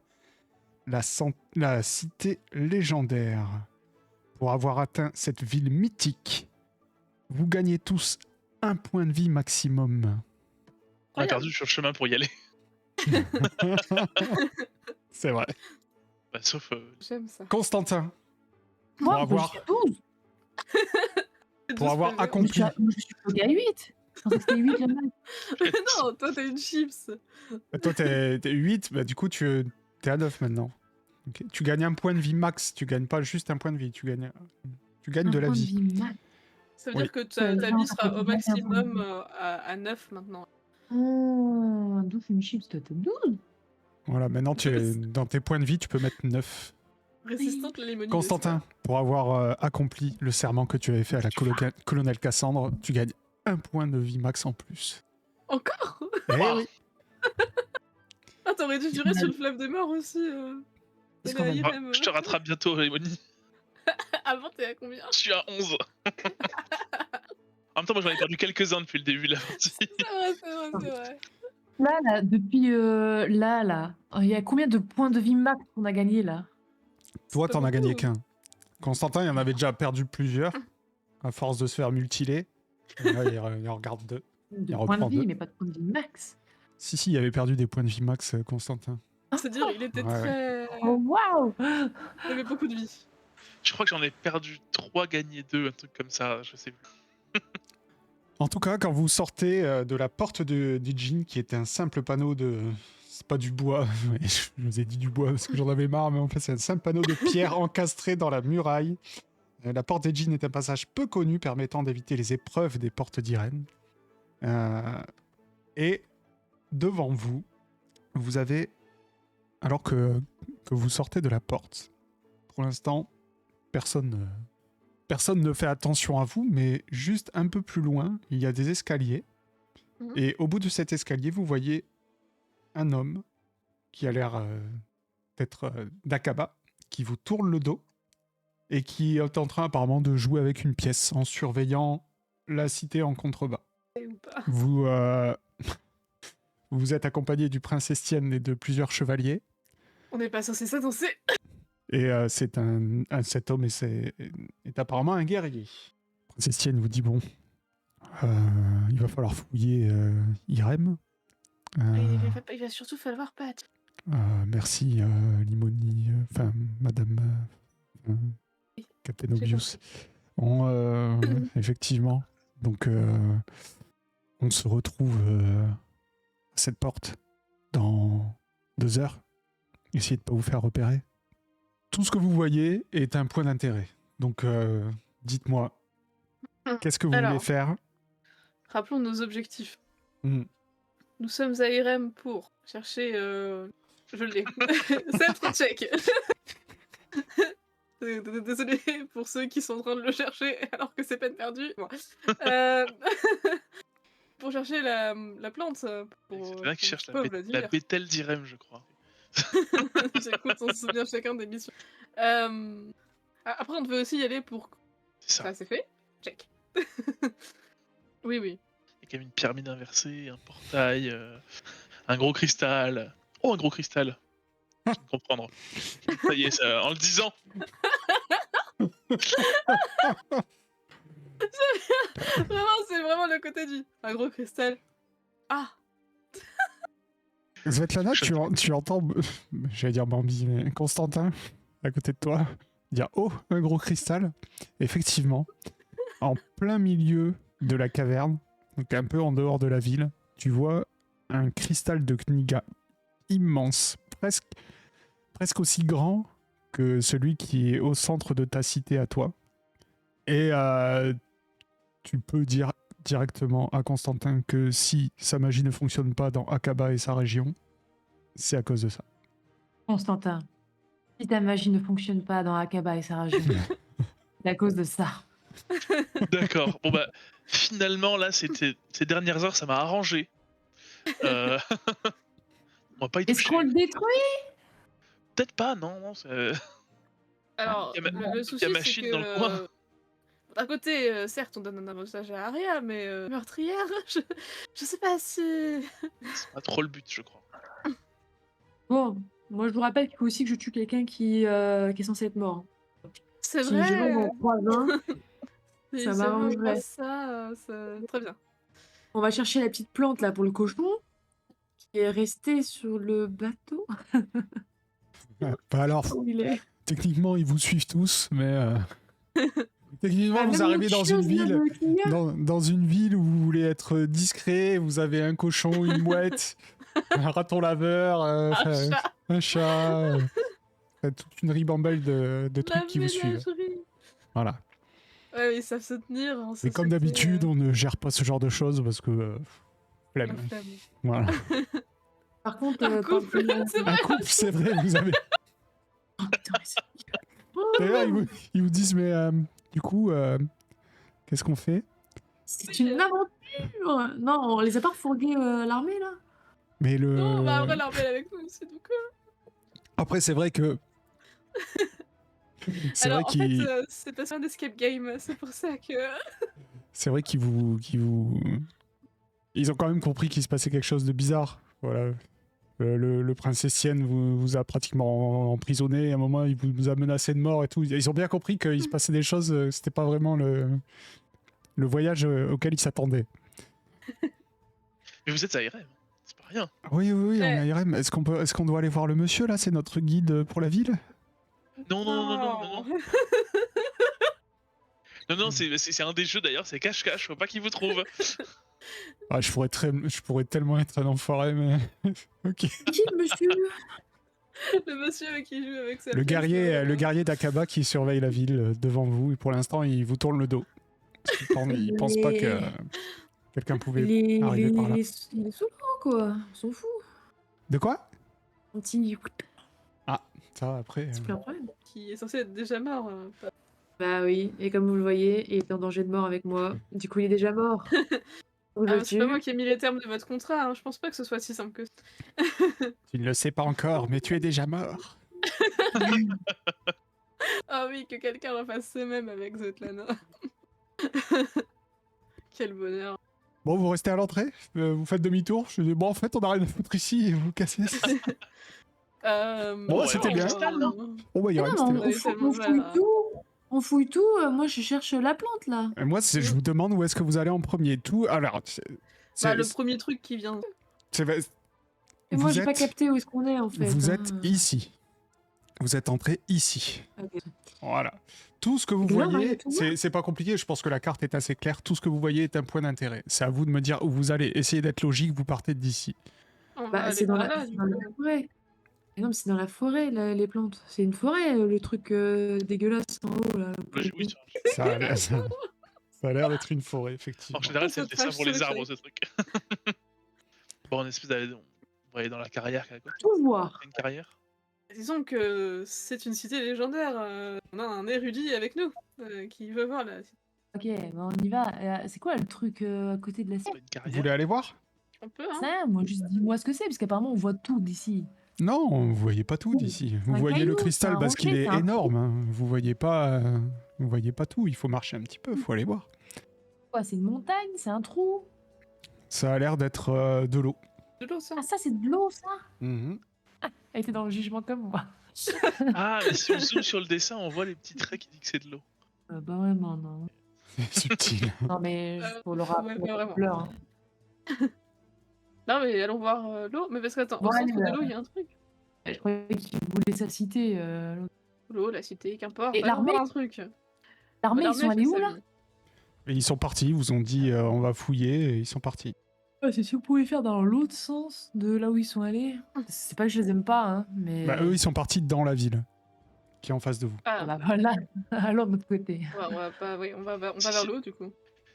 la cité légendaire. pour avoir atteint cette ville mythique, vous gagnez tous 1 point de vie maximum. On a Incroyable. perdu sur le chemin pour y aller. C'est vrai. Bah, sauf. J'aime ça. Constantin, Moi, avoir- je suis à 12. pour avoir PV. accompli. Je suis bloqué à 8. Je pensais que c'était 8 le match. Non, toi t'as une chips. Toi, t'es 8, bah, du coup, t'es à 9 maintenant. Ok. Tu gagnes 1 point de vie max, tu gagnes pas juste 1 point de vie, tu gagnes de la vie. Ça veut Oui. dire que ta Non, vie ça sera fait au bien, maximum à 9 maintenant. Oh, 12 une chips, toi, t'es 12. Voilà, maintenant, dans tes points de vie, tu peux mettre 9. Résistante la limonide. Constantin, pour avoir accompli le serment que tu avais fait à la colonel Cassandre, tu gagnes 1 point de vie max en plus. Encore. Eh Wow. oui. Ah, t'aurais dû durer sur le fleuve des morts aussi. Qu'est-ce Donner à qu'on a- Irem. Je te rattrape bientôt, Rémoni. Avant, t'es à combien? Je suis à 11. En même temps, moi j'en ai perdu quelques-uns depuis le début de la partie. C'est vrai. Là, depuis là, il y a combien de points de vie max qu'on a gagné là? Toi, C'est t'en pas as gagné beaucoup. qu'un. Constantin, il en avait déjà perdu plusieurs, à force de se faire mutiler. Et là, il en regarde 2. De Il points de reprend vie, deux. mais pas de points de vie max. Si, il avait perdu des points de vie max, Constantin. C'est-à-dire, il était Ouais, très. Oh waouh! Il avait beaucoup de vie. Je crois que j'en ai perdu 3, gagné 2, un truc comme ça, je sais plus. En tout cas, quand vous sortez de la porte du djinn, qui était un simple panneau de... C'est pas du bois, je vous ai dit du bois parce que j'en avais marre, mais en fait c'est un simple panneau de pierre encastré dans la muraille. La porte des djinns est un passage peu connu permettant d'éviter les épreuves des portes d'Irène. Et devant vous, vous avez, alors que vous sortez de la porte, pour l'instant, personne ne fait attention à vous, mais juste un peu plus loin, il y a des escaliers. Mhm. Et au bout de cet escalier, vous voyez un homme qui a l'air d'être d'Akaba, qui vous tourne le dos et qui est en train apparemment de jouer avec une pièce en surveillant la cité en contrebas. Ou pas. Vous êtes accompagné du prince Estienne et de plusieurs chevaliers. On n'est pas censé s'annoncer. Et cet homme est apparemment un guerrier. Le prince Estienne vous dit bon, il va falloir fouiller Irem. Il va surtout falloir Pat. Merci Limoni, enfin Madame Captain j'ai Obvious. Bon, effectivement. Donc on se retrouve à cette porte dans 2 heures. Essayez de ne pas vous faire repérer. Tout ce que vous voyez est un point d'intérêt. Donc dites-moi, qu'est-ce que vous Alors. voulez faire? Rappelons nos objectifs. Hmm. Nous sommes à Irem pour chercher. Je l'ai. Sceptre check. Désolé pour ceux qui sont en train de le chercher alors que c'est peine perdue. Bon. Pour chercher la plante. C'est bien qu'ils cherchent pour la dire. bételle d'Irem, je crois. Écoute, on se souvient chacun des missions. Après, on devait aussi y aller pour. C'est ça. Ça, c'est fait. Check. Oui. Il y a quand même une pyramide inversée, un portail, un gros cristal. Oh, un gros cristal. Je viens de comprendre. Ça y est, ça, en le disant. Vraiment, c'est vraiment le côté du. Un gros cristal. Ah. Svetlana, tu entends, j'allais dire Bambi, mais Constantin, à côté de toi, dire oh, un gros cristal. Effectivement, en plein milieu de la caverne, donc un peu en dehors de la ville, tu vois un cristal de Kniga immense, presque aussi grand que celui qui est au centre de ta cité à toi. Et tu peux dire directement à Constantin que si sa magie ne fonctionne pas dans Akaba et sa région, c'est à cause de ça. Constantin, si ta magie ne fonctionne pas dans Akaba et sa région, c'est à cause de ça. D'accord. Bon bah, finalement, là, ces dernières heures, ça m'a arrangé. On va pas y Est-ce toucher. qu'on le détruit? Peut-être pas, non. Alors, Il y a le souci, c'est machine que. dans le coin. D'un côté, certes, on donne un avantage à Aria, mais meurtrière, je sais pas si. C'est pas trop le but, je crois. Bon, moi je vous rappelle qu'il faut aussi que je tue quelqu'un qui est censé être mort. C'est Si jamais on vrai! en croise un, Si ça jamais on m'arrangerait. voit ça, très bien. On va chercher la petite plante là pour le cochon qui est resté sur le bateau. Bah alors, Où il est. techniquement, ils vous suivent tous, mais techniquement, Ah, vous même arrivez notre dans une chieuse, là, ville, de Kenya. dans une ville où vous voulez être discret. Vous avez un cochon, une mouette, un raton laveur, Un chat! un chat, toute une ribambelle de La trucs qui vous suivent. ménagerie! Voilà. Ouais, ils savent se tenir en Et comme société, d'habitude, on ne gère pas ce genre de choses parce que la flemme. flemme. Voilà. Par contre, Un couple, c'est vrai! Un couple, c'est vrai, vous avez. Oh, putain, mais c'est- D'ailleurs, ils vous disent, mais du coup, qu'est-ce qu'on fait? C'est une aventure. Non, on les a pas refourgués l'armée là. Mais le. Non, bah après l'armée elle est avec nous aussi, donc Après, c'est vrai que. C'est vrai alors en fait, qu'ils. c'est pas un escape game, c'est pour ça que C'est vrai qu'ils vous. Ils ont quand même compris qu'il se passait quelque chose de bizarre. Voilà. Le prince Essienne vous a pratiquement emprisonné. À un moment, il vous a menacé de mort et tout. Ils ont bien compris qu'il se passait des choses. C'était pas vraiment le voyage auquel ils s'attendaient. Mais vous êtes à IRM, c'est pas rien. Oui, on Ouais. est à IRM. Est-ce qu'on doit aller voir le monsieur là? C'est notre guide pour la ville? Non. Non, c'est un des jeux d'ailleurs, c'est cache-cache, faut pas qu'il vous trouve. Ah, je pourrais tellement être un enfoiré, mais. Ok. Qui le monsieur? le monsieur qui joue avec sa Le pièce, guerrier d'Akaba qui surveille la ville devant vous. Et pour l'instant, il vous tourne le dos. Parce qu'il pense pas que quelqu'un pouvait arriver par là. Il est sous l'eau quoi. On s'en fout. De quoi? Un petit. Ça, après. C'est plus un problème. qui est censé être déjà mort. Bah oui, et comme vous le voyez, il est en danger de mort avec moi. Du coup, il est déjà mort. On le C'est pas tue. moi qui ai mis les termes de votre contrat, hein. Je pense pas que ce soit si simple que ça. Tu ne le sais pas encore, mais tu es déjà mort. Ah oui, que quelqu'un refasse ce même avec Svetlana. Quel bonheur. Bon, vous restez à l'entrée, vous faites demi-tour. Je dis, bon, en fait, on a rien à foutre ici et vous cassez. Bon, ouais, c'était ouais, bien. cristal, non Bon, bah, il y Mais aura non, que Ouais, c'était tellement on fouille voilà. tout. On fouille tout. Moi, je cherche la plante là. bien. Moi, je vous demande où est-ce que vous allez en premier. Tout. Alors, Bah, le premier truc qui vient. Et moi, vous j'ai pas êtes, capté où est-ce qu'on est en fait. vous hein. êtes ici. Vous êtes entré ici. Ok. Voilà. Tout ce que vous C'est clair, hein, voyez, tout noir. c'est pas compliqué. Je pense que la carte est assez claire. Tout ce que vous voyez est un point d'intérêt. C'est à vous de me dire où vous allez. Essayez d'être logique. Vous partez d'ici. On va Bah, aller c'est dans, par la... là, c'est du dans la coup. forêt. Mais non, mais c'est dans la forêt, les plantes. C'est une forêt, le truc dégueulasse en haut, là. Oui, Ça a l'air, ça a l'air d'être une forêt, effectivement. en général, c'est le Ça dessin trash pour sur les le arbres, truc. ce truc. Bon, on espèce d'aller on va aller dans la carrière qui est à côté. Tout voir. Il y a une carrière. Disons que c'est une cité légendaire. On a un érudit avec nous qui veut voir la cité. Ok, bah on y va. C'est quoi le truc à côté de la C'est cité? pas une Vous carrière. voulez aller voir? On peut, hein. Ça, moi, juste dis-moi ce que c'est, parce qu'apparemment, on voit tout d'ici. Non, vous voyez pas tout d'ici. Vous un voyez le caillou, cristal c'est un parce qu'il rocher, est c'est un énorme. Hein. Vous voyez pas tout. Il faut marcher un petit peu. Faut aller voir. Quoi, c'est une montagne? C'est un trou? Ça a l'air d'être de l'eau. De l'eau, ça. Ah, ça, c'est de l'eau, ça? Mhm. Elle était dans le jugement comme moi. Ah, mais si on zoome sur le dessin, on voit les petits traits qui disent que c'est de l'eau. Bah vraiment, non. C'est subtil. Non, mais pour le ouais, rappeler, pas vraiment. pleure. Hein. Non, mais allons voir l'eau. Mais parce que, attends, Bon, au centre allez, de l'eau, il y a un truc. Je croyais qu'il voulait sa cité. L'eau, la cité, qu'importe. Et Allons l'armée voir un truc. L'armée, ils sont allés où, là? Et ils sont partis. Ils vous ont dit on va fouiller. Et ils sont partis. C'est si vous pouvez faire dans l'autre sens de là où ils sont allés. C'est pas que je les aime pas, hein, mais... Bah, eux, ils sont partis dans la ville qui est en face de vous. Ah, Ah bah voilà, allons de notre côté. on va pas, oui, on va vers Si. l'eau, du coup.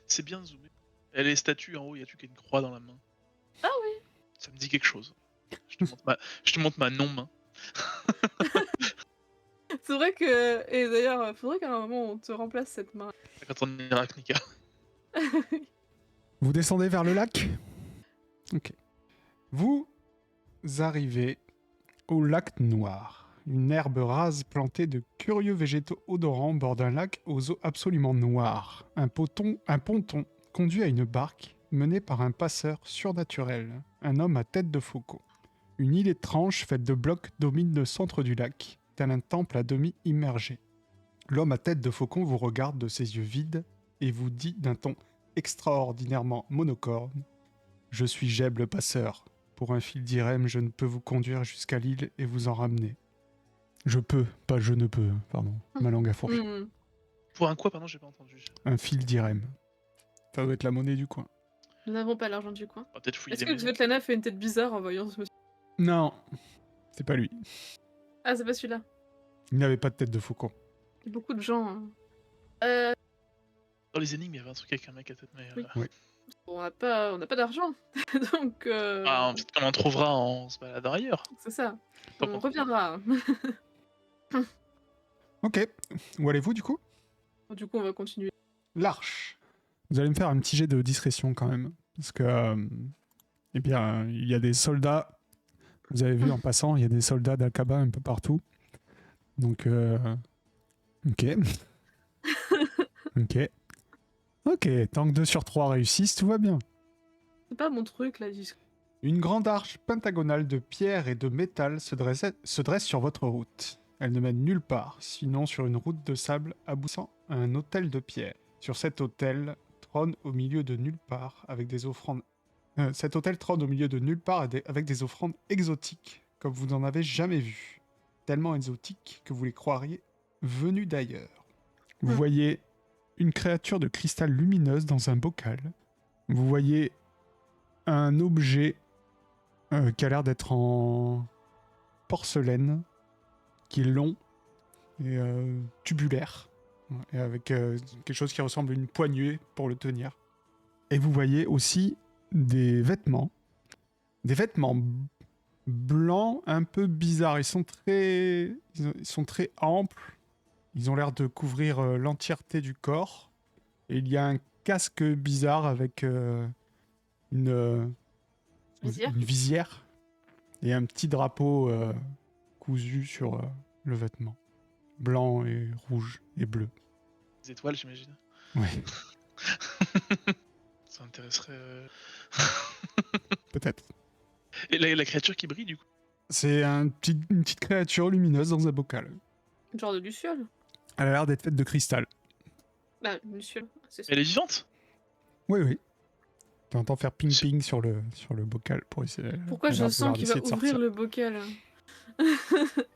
C'est bien zoomé. Et les statues en haut, il y a qu'une croix dans la main. Ah oui. Ça me dit quelque chose. Je te montre ma non-main. C'est vrai que... Et d'ailleurs, faudrait qu'à un moment, on te remplace cette main. Quand on ira à Knika. Vous descendez vers le lac. Ok. Vous arrivez au lac Noir. Une herbe rase plantée de curieux végétaux odorants borde un lac aux eaux absolument noires. Un ponton conduit à une barque menée par un passeur surnaturel, un homme à tête de faucon. Une île étrange faite de blocs domine le centre du lac, tel un temple à demi immergé. L'homme à tête de faucon vous regarde de ses yeux vides et vous dit d'un ton extraordinairement monocorde. Je suis Jeb le passeur. Pour un fil d'Irem, je ne peux vous conduire jusqu'à l'île et vous en ramener. Je peux, pas je ne peux, pardon. Ma langue a fourché. Pour un quoi, pardon, j'ai pas entendu. Un fil d'Irem. Ça doit être la monnaie du coin. Nous n'avons pas l'argent du coin. On va peut-être fouiller Est-ce des que maisons. Svetlana fait une tête bizarre en voyant ce monsieur? Non, c'est pas lui. Ah, c'est pas celui-là. Il n'avait pas de tête de faucon. Il y a beaucoup de gens. Hein. Dans les énigmes, il y avait un truc avec un mec à tête, mais... Oui. On n'a pas d'argent. Donc, peut-être qu'on en trouvera en se baladant ailleurs. c'est ça. Pas On pour- reviendra. Ok, où allez-vous du coup? Du coup, on va continuer. L'Arche. Vous allez me faire un petit jet de discrétion quand même. Parce que, eh bien, il y a des soldats. Vous avez vu en passant, il y a des soldats d'Aqaba un peu partout. Donc, ok. Ok. Ok, tant que 2 sur 3 réussissent, tout va bien. C'est pas mon truc, là. Une grande arche pentagonale de pierre et de métal se dresse sur votre route. Elle ne mène nulle part, sinon sur une route de sable aboutissant à un autel de pierre. Sur cet autel trône au milieu de nulle part avec des offrandes. Cet autel trône au milieu de nulle part avec des offrandes exotiques, comme vous n'en avez jamais vu. Tellement exotiques que vous les croiriez venues d'ailleurs. Vous voyez une créature de cristal lumineuse dans un bocal. Vous voyez un objet qui a l'air d'être en porcelaine, qui est long et tubulaire, et avec quelque chose qui ressemble à une poignée pour le tenir. Et vous voyez aussi des vêtements blancs un peu bizarres. Ils sont très amples. Ils ont l'air de couvrir l'entièreté du corps. Et il y a un casque bizarre avec une visière et un petit drapeau cousu sur le vêtement. Blanc et rouge et bleu. Des étoiles, j'imagine. Ouais, Ça intéresserait... peut-être. Et la créature qui brille, du coup. C'est une petite créature lumineuse dans un bocal. Genre de luciole. Elle a l'air d'être faite de cristal. Bah, luciole, c'est ça. Elle est vivante. Oui, oui. Tu entends faire ping-ping sur le bocal pour essayer. Pourquoi elle a je l'air de sens vouloir qu'il va essayer de ouvrir sortir. le bocal?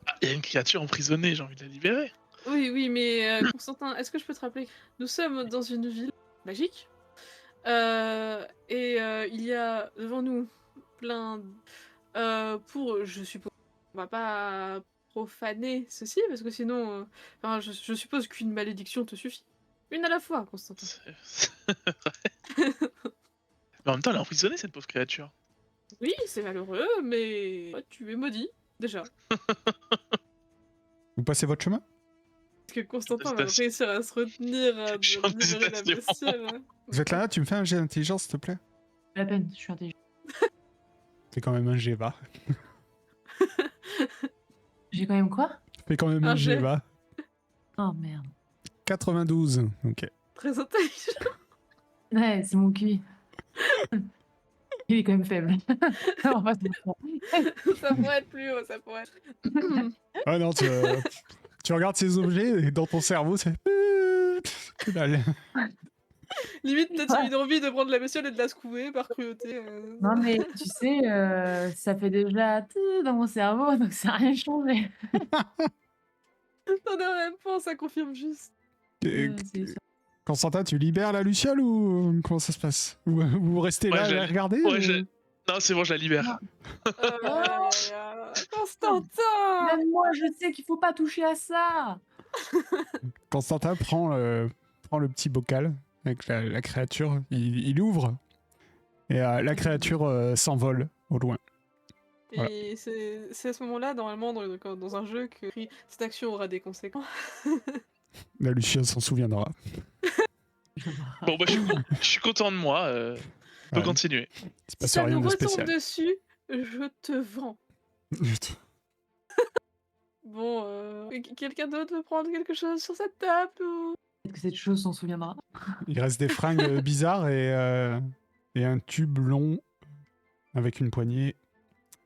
Ah, il y a une créature emprisonnée, j'ai envie de la libérer. Oui, mais Constantin, est-ce que je peux te rappeler? Nous sommes dans une ville magique. Il y a devant nous plein... je suppose... On va pas profaner ceci, parce que sinon... je suppose qu'une malédiction te suffit. Une à la fois, Constantin. C'est vrai. Mais en même temps, elle est emprisonnée, cette pauvre créature. Oui, c'est malheureux, mais... tu es maudit, déjà. Vous passez votre chemin? Parce que Constantin va réussir à se retenir Je suis en de libérer la hésitation. bestiole. Vous êtes là, tu me fais un jet d'intelligence, s'il te plaît? La peine, je suis intelligent. Fais quand même un jet, va. J'ai quand même quoi? Fais quand même un Un jet, jet. va. Oh merde. 92. Ok. Très intelligent. Ouais, c'est mon QI. Il est quand même faible. On va se mentir. Ça pourrait être plus haut, ça pourrait être... Ah non, tu regardes ces objets et dans ton cerveau, c'est... Que dalle. Limite, peut-être j'ai une envie de prendre la bestiole et de la secouer par cruauté. Non, mais tu sais, ça fait déjà tout dans mon cerveau, donc ça n'a rien changé. T'en as même pas, ça confirme juste. Et- C'est ça. Constantin, tu libères la luciole ou comment ça se passe? Ou vous restez Ouais, là je à la- regarder Ouais, ou- Non, c'est bon, je la libère. Constantin! Même moi, je sais qu'il faut pas toucher à ça. Constantin prend le petit bocal avec la créature, il ouvre et la créature s'envole au loin. Voilà. Et c'est à ce moment-là, normalement, dans un jeu, que cette action aura des conséquences. La luciole s'en souviendra. Bon, bah, je suis content de moi. Faut Ouais. continuer. Il se Si passe ça rien nous de retombe spécial. dessus, je te vends. Bon, quelqu'un d'autre veut prendre quelque chose sur cette table ou... Peut-être que cette chose s'en souviendra. Il reste des fringues bizarres et un tube long avec une poignée.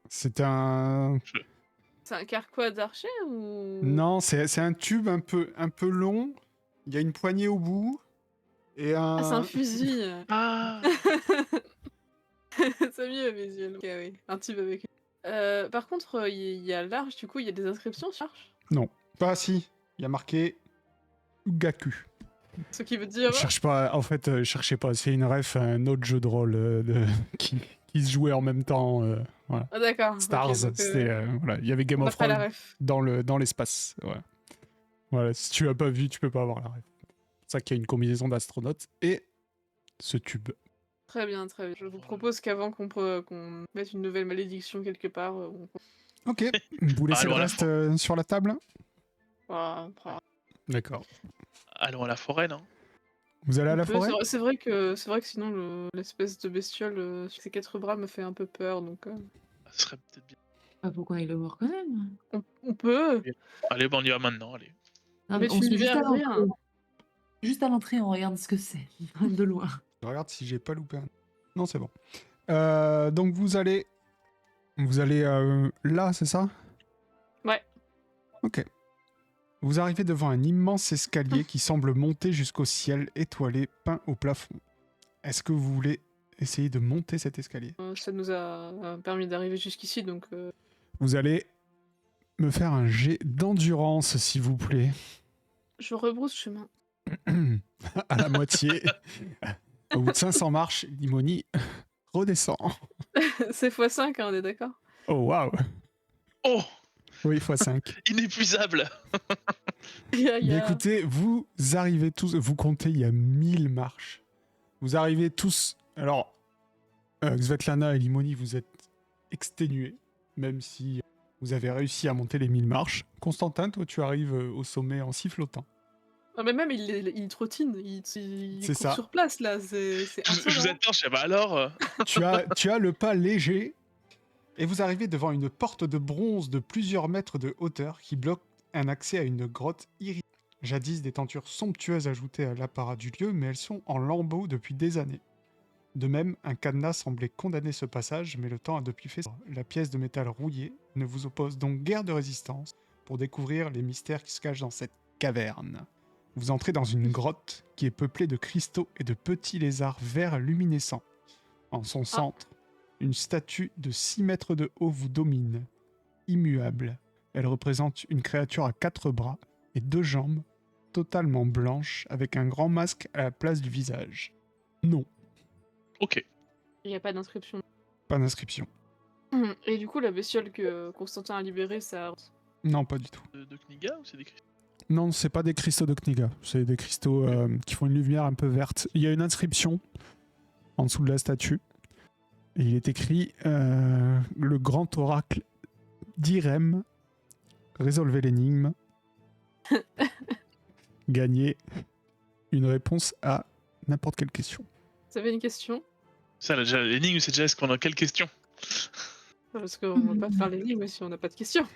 C'est un... C'est un carquois d'archer ou... Non, c'est un tube un peu long. Il y a une poignée au bout. Et Ah, c'est un un... fusil. Ah Ça mieux à mes yeux. Ok, oui. Un tube avec... par contre, il y a l'arche, du coup, il y a des inscriptions sur l'arche. Non. Ah si, il y a marqué Ugaku. Ce qui veut dire... Je cherche pas, en fait, cherchez pas. C'est une ref à un autre jeu de rôle qui se jouait en même temps. Voilà. Ah d'accord. ok, Stars, donc, voilà. Il y avait Game on a of pas la Thrones ref. dans l'espace. Voilà. Voilà, si tu l'as pas vu, tu peux pas avoir la ref. C'est pour ça qu'il y a une combinaison d'astronautes et ce tube. Très bien, très bien. Je vous propose qu'avant qu'on mette une nouvelle malédiction quelque part, Ok. Vous laissez Allons le à la reste sur la table. on pourra- D'accord. Allons à la forêt, non? Vous allez à la on peut, forêt c'est vrai que sinon l'espèce de bestiole sur ses 4 bras me fait un peu peur, donc Ce serait peut-être bien. Pas pourquoi il est mort quand même. on peut. Allez, bon, on y va maintenant, allez. Non, Mais on tu se ne met juste à verras rien. l'entrée. Juste à l'entrée, on regarde ce que c'est de loin. Je regarde si j'ai pas loupé un. Non, c'est bon. Donc vous allez là, c'est ça? Ouais. Ok. Vous arrivez devant un immense escalier qui semble monter jusqu'au ciel étoilé peint au plafond. Est-ce que vous voulez essayer de monter cet escalier? Ça nous a permis d'arriver jusqu'ici, donc Vous allez me faire un jet d'endurance, s'il vous plaît. je rebrousse chemin. À la moitié. Au bout de 500 marches, Limoni redescend. C'est x5, hein, on est d'accord? Oh waouh. Oh Oui, x5. Inépuisable. Mais écoutez, vous arrivez tous, vous comptez, il y a 1000 marches. Vous arrivez tous. Alors, Svetlana et Limoni, vous êtes exténués, même si vous avez réussi à monter les 1000 marches. Constantin, toi, tu arrives au sommet en sifflotant. Ah, mais même il trottine, il C'est court ça. sur place là, c'est Je vous insolent. attends, je sais pas alors. Tu as le pas léger et vous arrivez devant une porte de bronze de plusieurs mètres de hauteur qui bloque un accès à une grotte irisée. Jadis des tentures somptueuses ajoutées à l'apparat du lieu, mais elles sont en lambeaux depuis des années. De même, un cadenas semblait condamner ce passage, mais le temps a depuis fait. La pièce de métal rouillée ne vous oppose donc guère de résistance pour découvrir les mystères qui se cachent dans cette caverne. Vous entrez dans une grotte qui est peuplée de cristaux et de petits lézards verts luminescents. En son centre, une statue de 6 mètres de haut vous domine. Immuable, elle représente une créature à 4 bras et 2 jambes, totalement blanche, avec un grand masque à la place du visage. Non, Ok. Il n'y a pas d'inscription. pas d'inscription. Et du coup, la bestiole que Constantin a libérée, ça... Non, pas du tout. De Kniga ou c'est des cristaux? Non, c'est pas des cristaux de Kniga, c'est des cristaux qui font une lumière un peu verte. Il y a une inscription en dessous de la statue. Et il est écrit le grand oracle d'Irem, résolvez l'énigme, gagnez une réponse à n'importe quelle question. Vous avez une question? Ça, là, déjà, l'énigme, c'est déjà est-ce qu'on a quelle question? Parce qu'on va pas faire l'énigme si on n'a pas de question.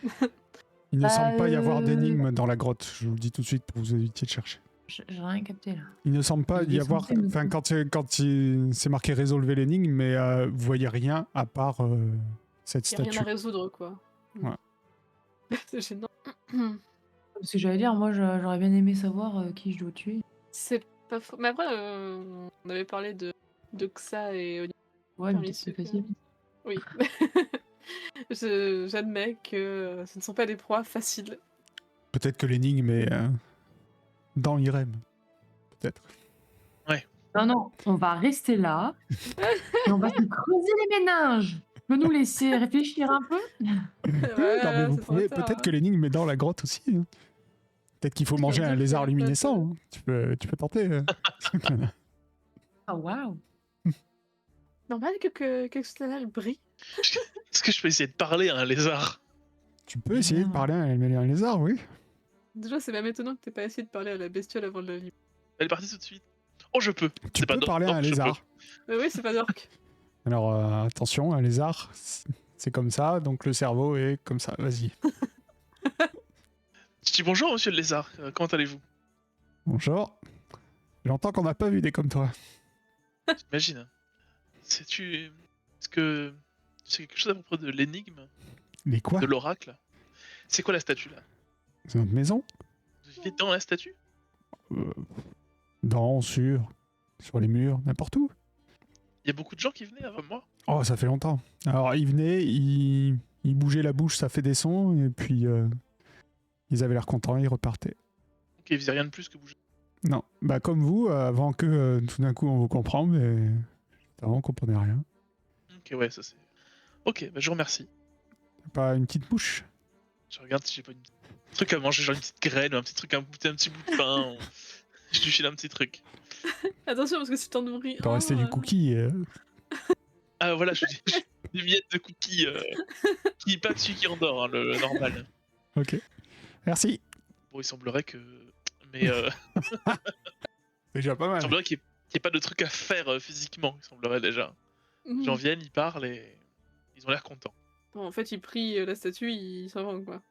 Il ne semble pas y avoir Euh, d'énigme dans la grotte, je vous le dis tout de suite pour vous éviter de chercher. J'ai rien capté là. Il ne semble pas Il y est avoir. censé, Enfin, monsieur. c'est marqué résolvez l'énigme, mais vous voyez rien à part cette Il n'y a rien statue. à résoudre, quoi. Ouais. C'est gênant. Parce que j'allais dire, moi j'aurais bien aimé savoir qui je dois tuer. C'est pas faux. Mais après, on avait parlé de Xa et Oni. Ouais, Parmi mais ceux c'est que- facile. Oui. J'admets que ce ne sont pas des proies faciles. Peut-être que l'énigme est dans Irem. Peut-être. Non, non, on va rester là et on va se creuser les méninges. Tu peux nous laisser réfléchir un peu? Non, mais vous pouvez. Peut-être que l'énigme est dans la grotte aussi. Hein. Peut-être qu'il faut manger dire un que lézard la luminescent. Hein. Tu peux tenter. Ah, waouh! Normal que cela brille. Est-ce que je peux essayer de parler à un lézard? Tu peux essayer de parler à un lézard, oui. Déjà, c'est même étonnant que t'aies pas essayé de parler à la bestiole avant de la libérer. Elle est partie tout de suite. Oh, je peux. Tu C'est pas peux d'or- parler à non, un je lézard. Mais oui, c'est pas d'orc. Alors attention, un lézard, c'est comme ça, donc le cerveau est comme ça. Vas-y. Je dis bonjour, monsieur le lézard. Comment allez-vous? Bonjour. J'entends qu'on n'a pas vu des comme toi. J'imagine. Est-ce que tu sais quelque chose à propos de l'énigme? Les quoi? De l'oracle? C'est quoi la statue là? C'est notre maison. Vous vivez dans la statue? Euh, Dans, sur les murs, n'importe où. Il y a beaucoup de gens qui venaient avant moi. Oh, ça fait longtemps. Alors, ils venaient, ils bougeaient la bouche, ça fait des sons, et puis ils avaient l'air contents, ils repartaient. Ok, ils faisaient rien de plus que bouger. Non, bah comme vous, avant que tout d'un coup on vous comprend, mais avant on comprenait rien. Ok, ouais, ça c'est. Ok, bah je vous remercie. Pas une petite mouche. Je regarde si j'ai pas un truc à manger, genre une petite graine ou un petit truc, un petit bout de pain. Je lui file un petit truc. Attention, parce que si t'en nourris Il doit rester du un, cookie. Ah voilà, je dis des miettes de cookies. Qui pas celui qui endort, hein, le normal. Ok. Merci. Bon, il semblerait que. Mais C'est déjà pas il mal. semblerait qu'il n'y ait pas de truc à faire physiquement, il semblerait déjà. Mhm. Les gens viennent, ils parlent et ils ont l'air contents. Bon, en fait, il prie la statue, il s'en va, quoi.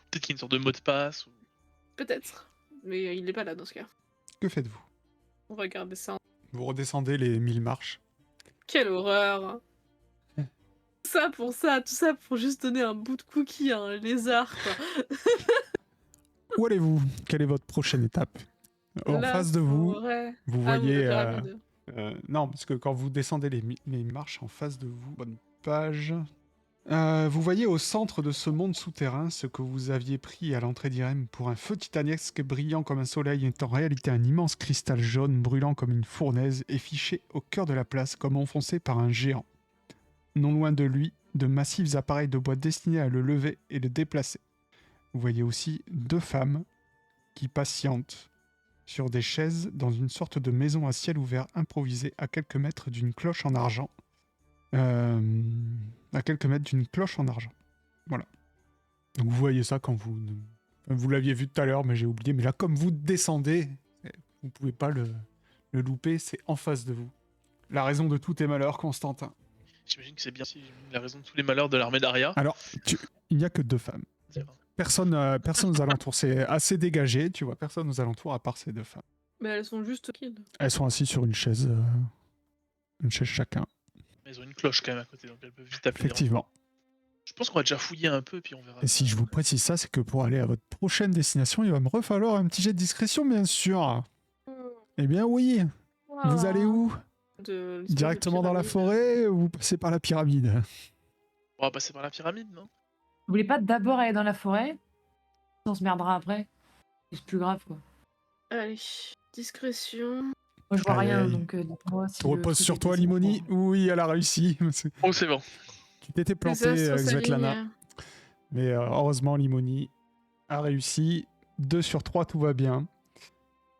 Peut-être qu'il y a une sorte de mot de passe. Ou... Peut-être. Mais il est pas là dans ce cas. Que faites-vous? On va regarder ça. Vous redescendez les 1000 marches. Quelle horreur! Tout ça pour juste donner un bout de cookie à un lézard, quoi. Où allez-vous? Quelle est votre prochaine étape? En La face de vous, forêt. vous Ah, oui, voyez... la pyramide. non, parce que quand vous descendez les marches en face de vous, bonne page... vous voyez au centre de ce monde souterrain ce que vous aviez pris à l'entrée d'Irem pour un feu titanesque brillant comme un soleil est en réalité un immense cristal jaune brûlant comme une fournaise et fiché au cœur de la place comme enfoncé par un géant. Non loin de lui, de massifs appareils de bois destinés à le lever et le déplacer. Vous voyez aussi 2 femmes qui patientent sur des chaises dans une sorte de maison à ciel ouvert improvisée à quelques mètres d'une cloche en argent. À quelques mètres d'une cloche en argent. Voilà. Donc vous voyez ça quand vous... Vous l'aviez vu tout à l'heure, mais j'ai oublié. Mais là, comme vous descendez, vous pouvez pas le louper, c'est en face de vous. La raison de tout est malheur, Constantin. J'imagine que c'est bien si la raison de tous les malheurs de l'armée d'Aria. Alors, il n'y a que 2 femmes. Personne aux alentours. C'est assez dégagé, tu vois. Personne aux alentours à part ces 2 femmes. Mais elles sont juste kills. Elles sont assises sur une chaise chacun. Mais elles ont une cloche quand même à côté, donc elles peuvent vite appeler. Effectivement. Je pense qu'on va déjà fouiller un peu, puis on verra. Et si je vous précise ça, c'est que pour aller à votre prochaine destination, il va me falloir un petit jet de discrétion, bien sûr. Eh bien oui. Vous allez où? Directement dans la forêt ou vous passez par la pyramide? On va passer par la pyramide, non? Vous voulez pas d'abord aller dans la forêt? On se merdera après. C'est plus grave, quoi. Allez, discrétion. Moi, je vois Allez, rien, donc dites-moi si... Tu reposes sur toi, Limoni? Oui, elle a réussi. Oh, c'est bon. Tu t'étais planté, Svetlana. Mais heureusement, Limoni a réussi. 2 sur 3, tout va bien.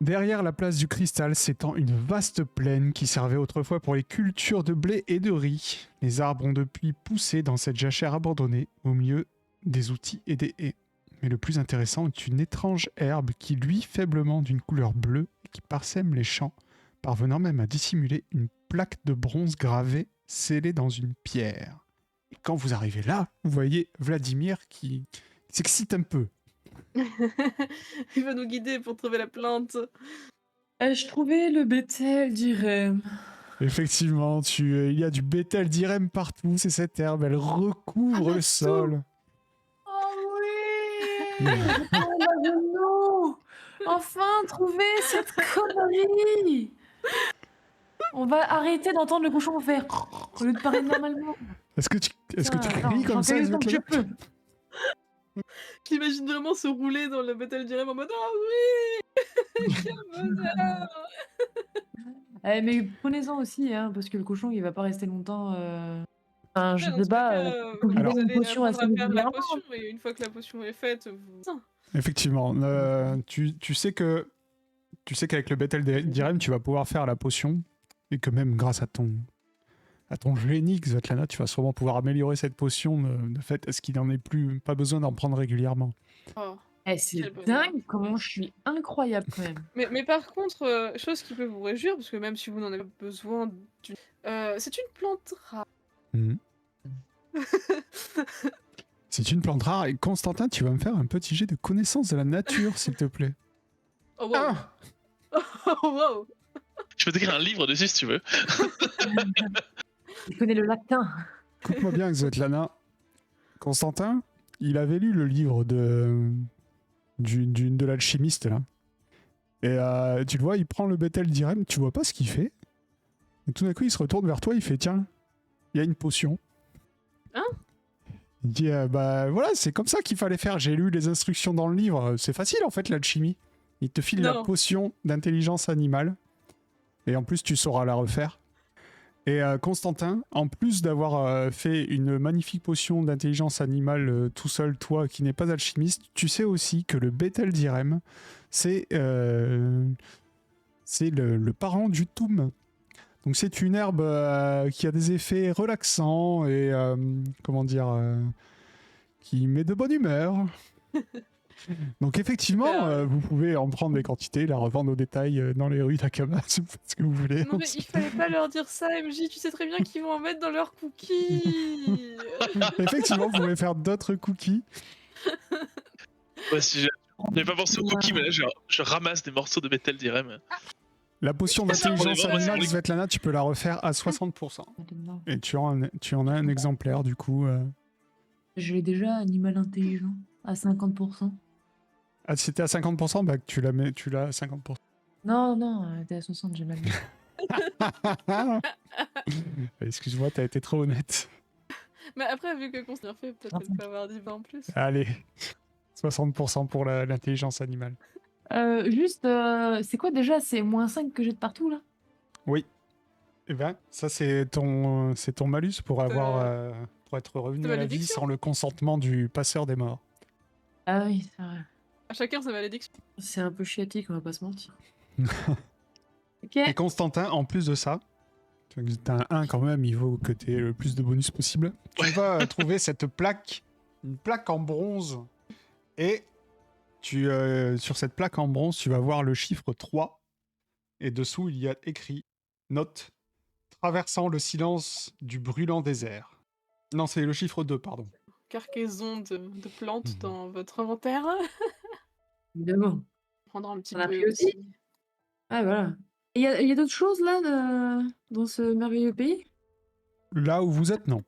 Derrière la place du cristal s'étend une vaste plaine qui servait autrefois pour les cultures de blé et de riz. Les arbres ont depuis poussé dans cette jachère abandonnée, au milieu des outils et des haies. Mais le plus intéressant est une étrange herbe qui luit faiblement d'une couleur bleue et qui parsème les champs, parvenant même à dissimuler une plaque de bronze gravée scellée dans une pierre. Et quand vous arrivez là, vous voyez Vladimir qui s'excite un peu. Il va nous guider pour trouver la plante. Ai-je trouvé le Bethel d'Irem? Effectivement, il y a du Bethel d'Irem partout, c'est cette herbe, elle recouvre le sol. Oh oui! Oh, enfin, trouver cette connerie! On va arrêter d'entendre le cochon faire au lieu de parler normalement. Est-ce que tu cries comme ça? Tant que je peux. J'imagine vraiment se rouler dans le Battle d'Irem en mode « Ah oui! Quel bonheur !» Mais prenez-en aussi, hein, parce que le cochon, il va pas rester longtemps... Enfin, je Dans sais tous pas, les cas, faut que je vous donne une allez potion apprendre assez à faire la régulièrement. potion, et une fois que la potion est faite, vous... Effectivement, tu sais qu'avec le Bethel d'Irem, tu vas pouvoir faire la potion, et que même grâce à ton génie, Svetlana, tu vas sûrement pouvoir améliorer cette potion de fait, est-ce qu'il n'en est plus pas besoin d'en prendre régulièrement. Oh. C'est Quel bonheur. dingue comment je suis incroyable quand même. Mais par contre, chose qui peut vous réjouir, parce que même si vous n'en avez pas besoin d'une... c'est une plante rare. Mhm. C'est une plante rare, et Constantin, tu vas me faire un petit jet de connaissance de la nature, s'il te plaît. Oh wow! Oh wow! Je peux t'écrire un livre dessus si tu veux. Je connais le latin. Écoute-moi bien, Svetlana. Constantin, il avait lu le livre de l'alchimiste là. Et tu le vois, il prend le Bethel d'Irem, tu vois pas ce qu'il fait. Et tout d'un coup, il se retourne vers toi, il fait tiens, il y a une potion. Hein? Il dit bah voilà, c'est comme ça qu'il fallait faire. J'ai lu les instructions dans le livre. C'est facile en fait l'alchimie. Il te file la Non. potion d'intelligence animale. Et en plus, tu sauras la refaire. Et Constantin, en plus d'avoir fait une magnifique potion d'intelligence animale tout seul, toi qui n'es pas alchimiste, tu sais aussi que le Bethel d'Irem, c'est le parent du Toum. Donc c'est une herbe qui a des effets relaxants et comment dire, qui met de bonne humeur. Donc effectivement, Super. vous pouvez en prendre des quantités, la revendre au détail dans les rues d'Akaba, si vous faites ce que vous voulez. Non mais il fallait pas leur dire ça, MJ, tu sais très bien qu'ils vont en mettre dans leurs cookies. Effectivement, vous pouvez faire d'autres cookies. Ouais, si j'avais pas pensé aux cookies, mais là je ramasse des morceaux de Bethel d'Irem. La potion Ça, ça d'intelligence prend des animale, moments, Svetlana, tu peux la refaire à 60%. Et tu en as un exemplaire du coup. Je l'ai déjà, animal intelligent, à 50%. Ah, si t'es à 50%, bah tu l'as à 50%. Non, non, t'es à 60, j'ai mal dit. Excuse-moi, t'as été trop honnête. Mais après, vu que Constantin fait, peut-être qu'elle peut avoir 10 en plus. Allez, 60% pour l'intelligence animale. Juste, c'est quoi déjà? C'est -5 que j'ai de partout là? Oui. Eh ben, ça c'est ton malus pour pour être revenu C'est à la vie malédiction. sans le consentement du passeur des morts. Ah oui, c'est vrai. À chacun sa malédiction. C'est un peu chiatique, on va pas se mentir. Ok. Et Constantin, en plus de ça, t'as un 1 quand même, il faut que t'aies le plus de bonus possible. Tu vas trouver cette plaque, une plaque en bronze. Et sur cette plaque en bronze, tu vas voir le chiffre 3. Et dessous, il y a écrit note traversant le silence du brûlant désert. Non, c'est le chiffre 2, pardon. Cargaison de plantes dans votre inventaire. Évidemment. Prendre un petit On a peu pris aussi. Ah voilà. Il y a d'autres choses là dans ce merveilleux pays? Là où vous êtes, non.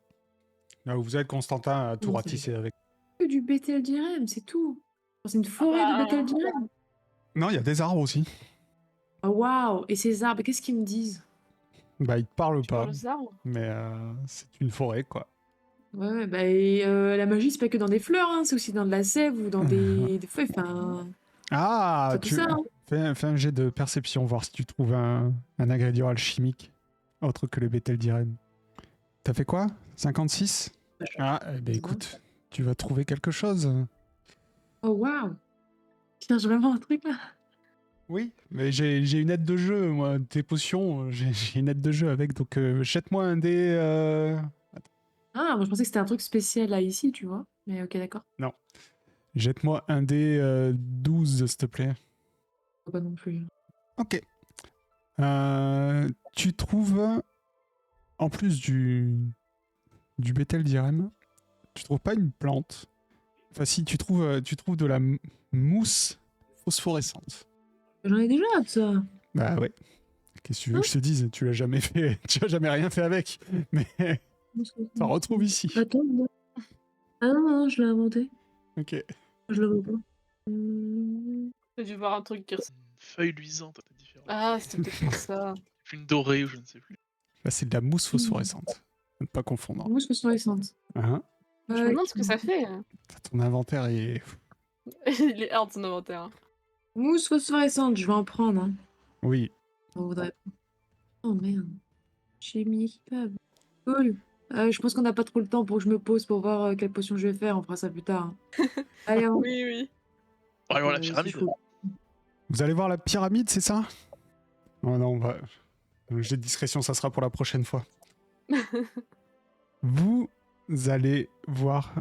Là où vous êtes, Constantin a tout Non, c'est ratissé avec. que du Bethel d'Irem, c'est tout. C'est une forêt de Bethel d'Irem. Non, il y a des arbres aussi. Oh waouh! Et ces arbres, qu'est-ce qu'ils me disent? Bah, ils te parlent Tu pas. parles aux arbres. Mais c'est une forêt, quoi. Ouais, bah et, la magie, c'est pas que dans des fleurs, hein, c'est aussi dans de la sève ou dans des feuilles, enfin, Ah, c'est tout ça. Hein. fais un jet de perception, voir si tu trouves un ingrédient alchimique autre que le Bethel d'Irem. T'as fait quoi? 56? Ah, eh ben C'est écoute, tu vas trouver quelque chose. Oh waouh! Tu cherches vraiment un truc là? Oui, mais j'ai une aide de jeu, moi. Tes potions, j'ai une aide de jeu avec, donc jette-moi un dé. Ah, moi je pensais que c'était un truc spécial là ici, tu vois. Mais ok, d'accord. Non. Jette-moi un dé 12, s'il te plaît. Pas non plus. Ok. Tu trouves, en plus du Bethel d'Irem, tu trouves pas une plante. Enfin, si, tu trouves de la mousse phosphorescente. J'en ai déjà de ça. Bah ouais. Qu'est-ce que tu veux que je te dise? Tu l'as jamais fait, tu as jamais rien fait avec. Mais t'en retrouves ici. Attends, non. Ah non, non, je l'ai inventé. Ok. Je le vois pas. Hum, J'ai dû voir un truc qui ressemble. Une feuille luisante, c'est différent. Ah, c'était peut-être pour ça. Une dorée ou je ne sais plus. Là, c'est de la mousse phosphorescente. Ne pas confondre. Mousse phosphorescente. Hein? Je me demande ce que ça fait. Ton inventaire est. Il est hard son inventaire. Hein. Mousse phosphorescente, je vais en prendre. Hein. Oui. On voudrait pas. Oh merde. Chimie équipable. Cool. Je pense qu'on n'a pas trop le temps pour que je me pose pour voir quelle potion je vais faire. On fera ça plus tard. Hein. Allez, on... Oui, oui. On va aller voir la si pyramide. je peux- Vous allez voir la pyramide, c'est ça? Oh non, on va. Le jet de discrétion, ça sera pour la prochaine fois. Vous allez voir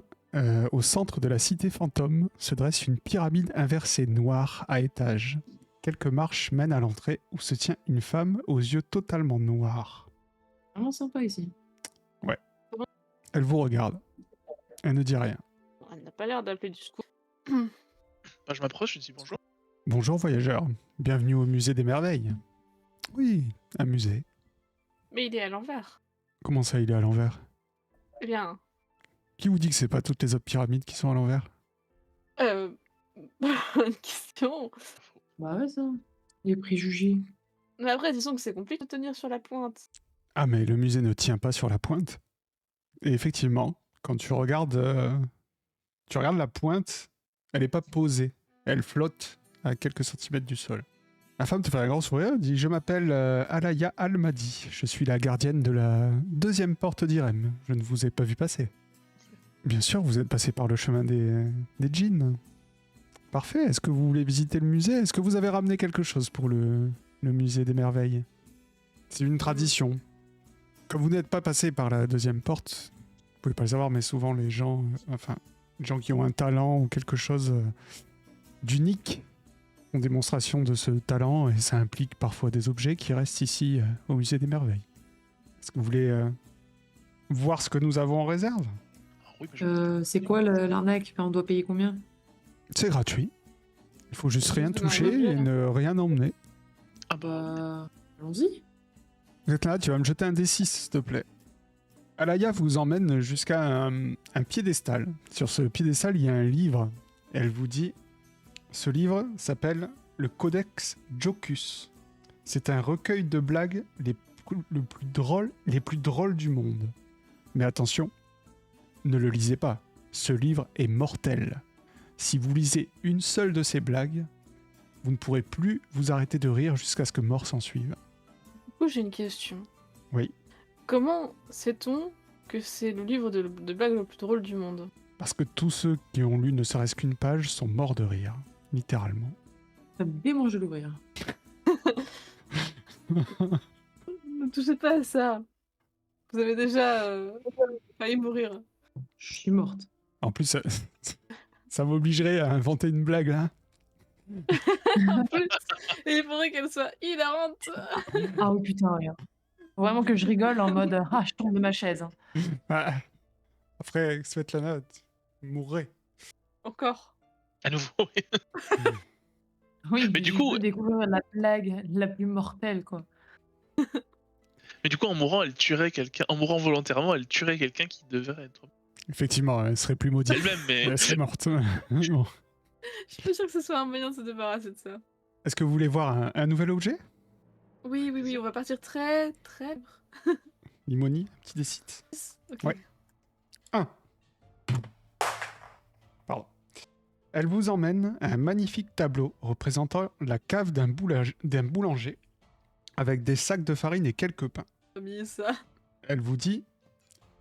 au centre de la cité fantôme se dresse une pyramide inversée noire à étages. Quelques marches mènent à l'entrée où se tient une femme aux yeux totalement noirs. Vraiment sympa ici. Elle vous regarde. Elle ne dit rien. Elle n'a pas l'air d'appeler du secours. Bah, je m'approche, je dis bonjour. Bonjour voyageurs, bienvenue au musée des merveilles. Oui, un musée. Mais il est à l'envers. Comment ça, il est à l'envers? Eh bien, Qui vous dit que c'est pas toutes les autres pyramides qui sont à l'envers? Bonne question. Bah ouais, ça. Les préjugés. Mais après, disons que c'est compliqué de tenir sur la pointe. Ah, mais le musée ne tient pas sur la pointe. Et effectivement, quand tu regardes la pointe, elle n'est pas posée. Elle flotte à quelques centimètres du sol. La femme te fait un grand sourire et dit « Je m'appelle Alaya Al-Madi. Je suis la gardienne de la 2e porte d'Irem. Je ne vous ai pas vu passer. » Bien sûr, vous êtes passé par le chemin des djinns. Parfait. Est-ce que vous voulez visiter le musée? Est-ce que vous avez ramené quelque chose pour le musée des merveilles? C'est une tradition. Comme vous n'êtes pas passé par la 2e porte, vous pouvez pas le savoir, mais souvent les gens qui ont un talent ou quelque chose d'unique ont démonstration de ce talent et ça implique parfois des objets qui restent ici au musée des merveilles. Est-ce que vous voulez voir ce que nous avons en réserve? Ah oui, bah, C'est quoi l'arnaque? Enfin, on doit payer combien? C'est gratuit. Il faut juste rien Juste toucher un objet, et ne rien emmener. Ah bah, Allons-y. Vous êtes là, tu vas me jeter un D6 s'il te plaît. Alaya vous emmène jusqu'à un piédestal. Sur ce piédestal, il y a un livre. Elle vous dit, ce livre s'appelle le Codex Jocus. C'est un recueil de blagues les plus drôles du monde. Mais attention, ne le lisez pas. Ce livre est mortel. Si vous lisez une seule de ces blagues, vous ne pourrez plus vous arrêter de rire jusqu'à ce que mort s'en suive. Du coup, j'ai une question. Oui. Comment sait-on que c'est le livre de blagues le plus drôle du monde? Parce que tous ceux qui ont lu ne serait-ce qu'une page sont morts de rire, littéralement. Ça me démange de l'ouvrir. Ne touchez pas à ça. Vous avez déjà failli mourir. Je suis morte. En plus, ça m'obligerait à inventer une blague là. En plus, il faudrait qu'elle soit hilarante. Ah oui, putain, regarde. Faut vraiment que je rigole en mode ah, je tombe de ma chaise. Hein. Ah, après, Svetlana, tu mourrais. Encore. à nouveau, oui. Oui, Mais du je coup- veux découvrir la blague la plus mortelle, quoi. Mais du coup, en mourant, elle tuerait quelqu'un. En mourant volontairement, elle tuerait quelqu'un qui devrait être Effectivement, elle serait plus maudite. elle-même, mais Elle serait morte. Bon. Je suis pas sûre que ce soit un moyen de se débarrasser de ça. Est-ce que vous voulez voir un nouvel objet? Oui, on va partir très. Limoni, un petit décide. Ok. Ouais. 1. Pardon. Elle vous emmène à un magnifique tableau représentant la cave d'un boulanger avec des sacs de farine et quelques pains. J'ai mis ça. Elle vous dit,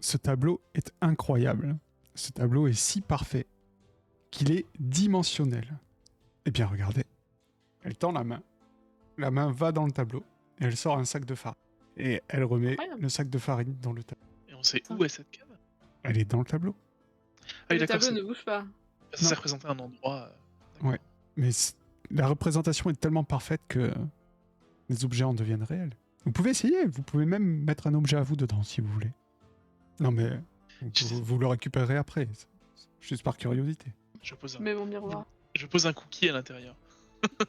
ce tableau est incroyable. Ce tableau est si parfait qu'il est dimensionnel. Eh bien, regardez. Elle tend la main. La main va dans le tableau et elle sort un sac de farine. Et elle remet Incroyable. le sac de farine dans le tableau. Et on sait où est cette cave. Elle est dans le tableau. Ah oui, Le d'accord, tableau ça ne bouge pas. ça représentait un endroit. Mais la représentation est tellement parfaite que les objets en deviennent réels. Vous pouvez essayer, vous pouvez même mettre un objet à vous dedans si vous voulez. Non mais vous le récupérerez après, juste par curiosité. Je pose Mais mon miroir. un cookie à l'intérieur.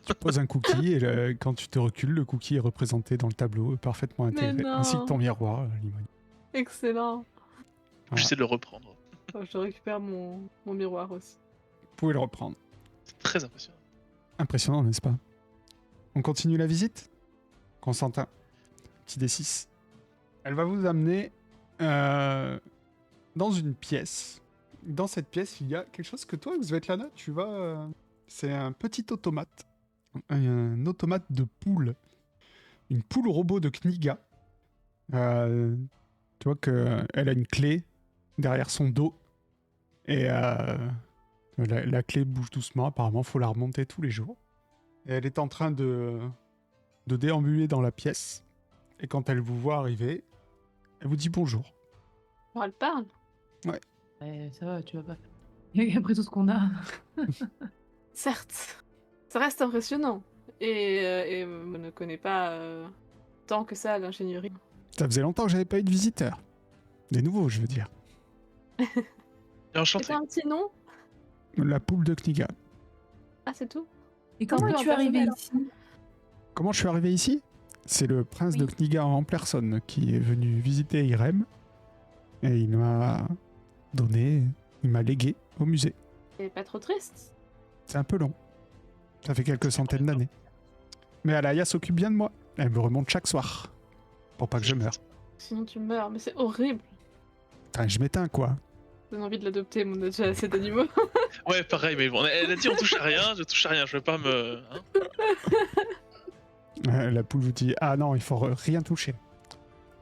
Tu poses un cookie et quand tu te recules, le cookie est représenté dans le tableau, parfaitement Mais intégré, non. ainsi que ton miroir, Limoni. Excellent. Voilà. J'essaie de le reprendre. Je récupère mon miroir aussi. Vous pouvez le reprendre. C'est très impressionnant. Impressionnant, n'est-ce pas? On continue la visite? Constantin, petit D6. Elle va vous amener dans une pièce. Dans cette pièce, il y a quelque chose que toi, Svetlana, tu vas... c'est un petit automate. Un automate de poule. Une poule robot de Kniga. Tu vois qu'elle a une clé derrière son dos. Et la clé bouge doucement. Apparemment, il faut la remonter tous les jours. Et elle est en train de déambuler dans la pièce. Et quand elle vous voit arriver, elle vous dit bonjour. Oh, elle parle. Ça va, tu vas pas faire. Après tout ce qu'on a. Certes. Ça reste impressionnant. Et on ne connaît pas tant que ça l'ingénierie. Ça faisait longtemps que j'avais pas eu de visiteurs. Des nouveaux, je veux dire. Et Et enchanté. t'as un petit nom? La poule de Kniga. Ah, c'est tout? Et comment Non, es-tu arrivé personnel. ici? Comment je suis arrivé ici? C'est le prince de Oui. Kniga en personne qui est venu visiter Irem. Et il m'a donné, il m'a légué au musée. Et pas trop triste. C'est un peu long. Ça fait quelques centaines d'années. Mais Alaya s'occupe bien de moi. Elle me remonte chaque soir. Pour pas que je meure. Sinon tu meurs, mais c'est horrible. Putain, je m'éteins, quoi. J'ai envie de l'adopter, mais on a déjà assez d'animaux. Ouais, pareil, mais bon, elle a dit on touche à rien, je touche à rien, je veux pas me. Hein. La poule vous dit ah non, il faut rien toucher.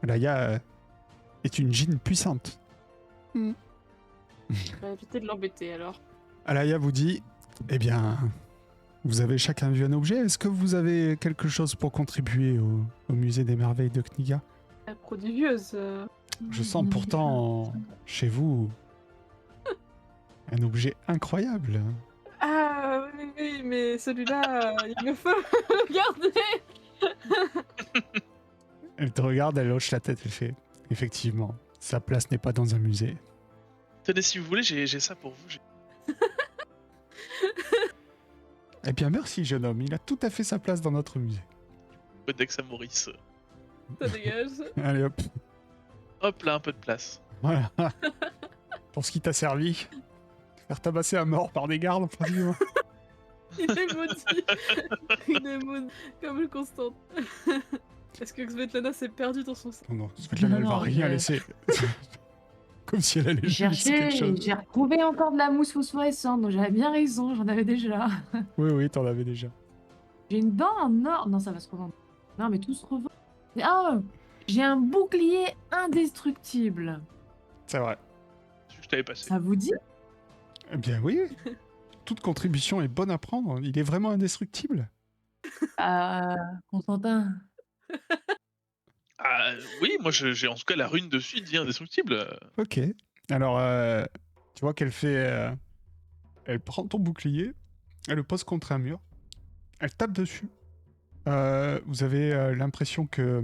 Alaya est une djinn puissante. On va éviter de l'embêter alors. Alaya vous dit eh bien, vous avez chacun vu un objet. Est-ce que vous avez quelque chose pour contribuer au musée des merveilles de Kniga? La prodigieuse. Je sens pourtant chez vous un objet incroyable. Ah oui, oui, mais celui-là, il me faut le garder. Elle te regarde, elle hoche la tête, elle fait effectivement, sa place n'est pas dans un musée. Tenez, si vous voulez, j'ai ça pour vous. Eh bien, merci, jeune homme, il a tout à fait sa place dans notre musée. Codex Amoris. Ça dégage. Allez hop, Hop là, un peu de place. voilà. Pour ce qui t'a servi, faire tabasser à mort par des gardes, pratiquement. Il est maudit. Il est maudit. Comme le Constant. Est-ce que Svetlana s'est perdue dans son sang? Non, non, Svetlana, elle va Non, rien laisser. Comme si elle allait laisser quelque chose. J'ai retrouvé encore de la mousse phosphorescente, donc j'avais bien raison, j'en avais déjà. Oui, oui, t'en avais déjà. J'ai une dent en or. Non, ça va se revendre. Non, mais tout se revend. Ah, j'ai un bouclier indestructible. C'est vrai. Je t'avais passé. Ça vous dit? Eh bien, oui. Toute contribution est bonne à prendre. Il est vraiment indestructible. Constantin. Ah oui, moi j'ai en tout cas la rune dessus, il dit indestructible. Ok. Alors, tu vois qu'elle fait... elle prend ton bouclier, elle le pose contre un mur, elle tape dessus. Vous avez l'impression que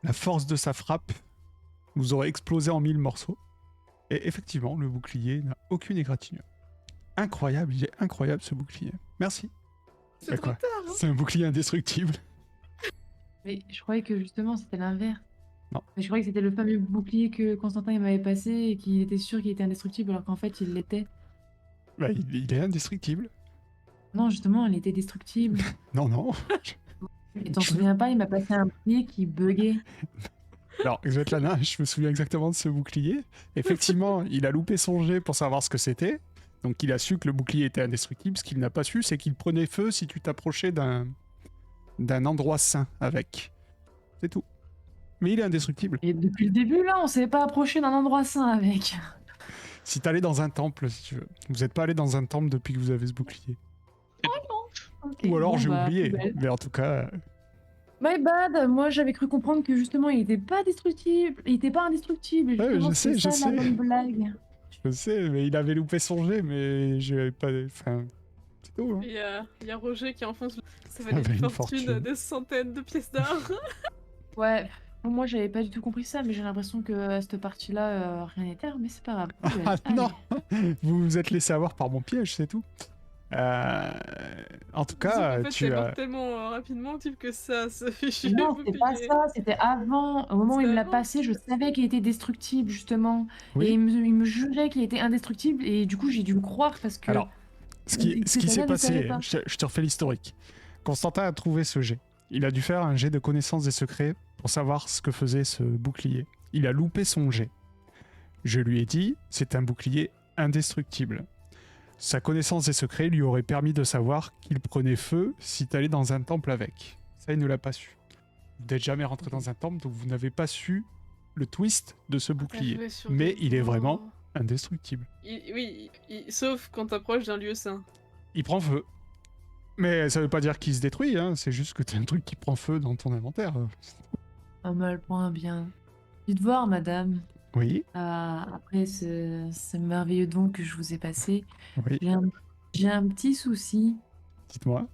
la force de sa frappe vous aurait explosé en 1000 morceaux. Et effectivement, le bouclier n'a aucune égratignure. Incroyable, il est incroyable ce bouclier. Merci. C'est Mais trop quoi tard. Hein. C'est un bouclier indestructible. Mais je croyais que justement c'était l'inverse. Non. Mais je croyais que c'était le fameux bouclier que Constantin il m'avait passé et qu'il était sûr qu'il était indestructible alors qu'en fait il l'était. Bah, il est indestructible. Non, justement, il était destructible. Non, non. Et t'en souviens pas, il m'a passé un bouclier qui buguait. Alors, Svetlana, je me souviens exactement de ce bouclier. Effectivement, il a loupé son jet pour savoir ce que c'était. Donc, il a su que le bouclier était indestructible. Ce qu'il n'a pas su, c'est qu'il prenait feu si tu t'approchais d'un endroit sain avec. C'est tout. Mais il est indestructible. Et depuis le début, là, on s'est pas approché d'un endroit sain avec. Si t'allais dans un temple, si tu veux. Vous n'êtes pas allé dans un temple depuis que vous avez ce bouclier. Ok, Ou alors bon, j'ai bah, oublié. poubelle. Mais en tout cas, My bad, moi j'avais cru comprendre que justement il était pas destructible, il était pas indestructible. Ouais, Justement, je sais, c'est je ça la sais. bonne blague. je sais, mais il avait loupé son jet, mais j'avais pas. Enfin, c'est tout. Hein. Il y a Roger qui enfonce. Ça Ça valait valait une une fortune, fortune. des centaines de pièces d'or. Ouais, moi j'avais pas du tout compris ça, mais j'ai l'impression que à cette partie-là, rien n'était, mais c'est pas grave. Poubelle. Ah Allez. non Vous vous êtes laissé avoir par mon piège, c'est tout. En tout cas, en fait, tu t'es as. mort tellement rapidement, type que ça se fichait. Non, vous c'était pas payez. ça, c'était avant. Au moment où il C'était me l'a avant. passé, je savais qu'il était destructible, justement. Oui. Et il me jurait qu'il était indestructible, et du coup j'ai dû le croire parce que. Alors, ce qui Svetlana s'est ne savait passé, pas. je te refais l'historique. Constantin a trouvé ce jet. Il a dû faire un jet de connaissance des secrets pour savoir ce que faisait ce bouclier. Il a loupé son jet. Je lui ai dit, c'est un bouclier indestructible. Sa connaissance des secrets lui aurait permis de savoir qu'il prenait feu si t'allais dans un temple avec. Ça, il ne l'a pas su. Vous n'êtes jamais rentré dans un temple, donc vous n'avez pas su le twist de ce bouclier. Jouer sur Mais des il est points. vraiment indestructible. Oui, sauf quand t'approches d'un lieu sain. Il prend feu. Mais ça veut pas dire qu'il se détruit, hein. C'est juste que t'as un truc qui prend feu dans ton inventaire. Oh, mais elle prend bien. Dites voir, madame. Oui, Après ce merveilleux don que je vous ai passé, oui, j'ai un petit souci. dites-moi.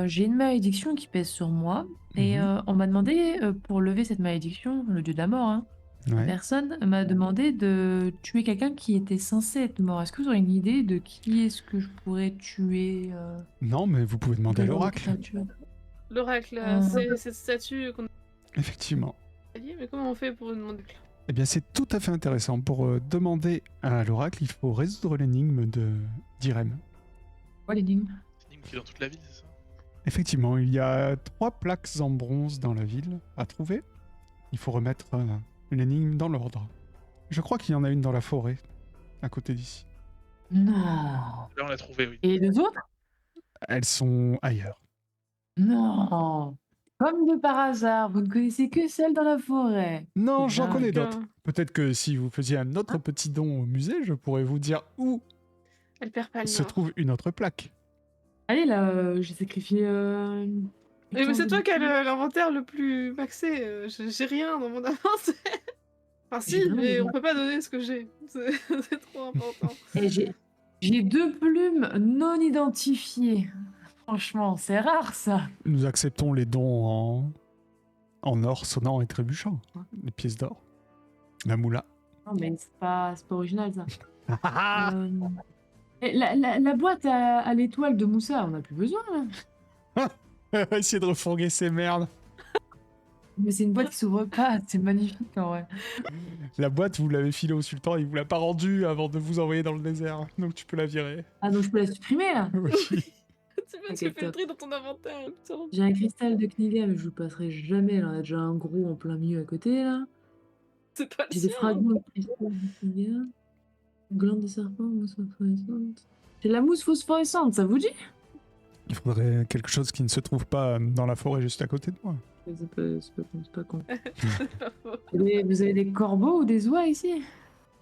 J'ai une malédiction qui pèse sur moi et on m'a demandé pour lever cette malédiction, le dieu de la mort, hein, la Ouais. personne m'a demandé de tuer quelqu'un qui était censé être mort. Est-ce que vous aurez une idée de qui est-ce que je pourrais tuer Non, mais vous pouvez demander à quel genre de l'oracle. créature? L'oracle, Ah. c'est cette statue qu'on Effectivement. a dit, mais comment on fait pour demander? Eh bien, c'est tout à fait intéressant. Pour demander à l'oracle, il faut résoudre l'énigme d'Irem. Quoi l'énigme? C'est une ligne qui est dans toute la ville, c'est ça? Effectivement, il y a 3 plaques en bronze dans la ville à trouver. Il faut remettre l'énigme dans l'ordre. Je crois qu'il y en a une dans la forêt, à côté d'ici. Non. Là, on l'a trouvé, oui. Et les deux autres? Elles sont ailleurs. Non. Comme de par hasard, vous ne connaissez que celle dans la forêt. Non, C'est j'en connais dingue. d'autres. Peut-être que si vous faisiez un autre petit don au musée, je pourrais vous dire où Elle perd pas le se nord. trouve une autre plaque. Allez là, j'ai sacrifié. Mais c'est toi qui as l'inventaire le plus maxé. J'ai rien dans mon inventaire. Enfin si, J'ai vraiment mais besoin. on peut pas donner ce que j'ai. C'est trop important. Et j'ai 2 plumes non identifiées. Franchement, c'est rare ça. Nous acceptons les dons en or sonnant et trébuchant. Les pièces d'or. La moula. Non mais c'est pas original ça. Et la boîte à l'étoile de Moussa, on a plus besoin là. Essayer de refourguer ces merdes. Mais c'est une boîte qui s'ouvre pas, c'est magnifique en vrai. La boîte, vous l'avez filée au sultan, il vous l'a pas rendue avant de vous envoyer dans le désert. Donc tu peux la virer. Ah donc je peux la supprimer là. Oui. Tu fais le top. tri dans ton inventaire. Putain. J'ai un cristal de Kniga mais je le passerai jamais. Là, on a déjà un gros en plein milieu à côté là. C'est pas le J'ai des sien. fragments de cristal de Kniga. Glande de serpent, mousse phosphorescente. C'est la mousse phosphorescente, ça vous dit? Il faudrait quelque chose qui ne se trouve pas dans la forêt juste à côté de moi. C'est pas con. C'est pas faux. Vous avez des corbeaux ou des oies ici?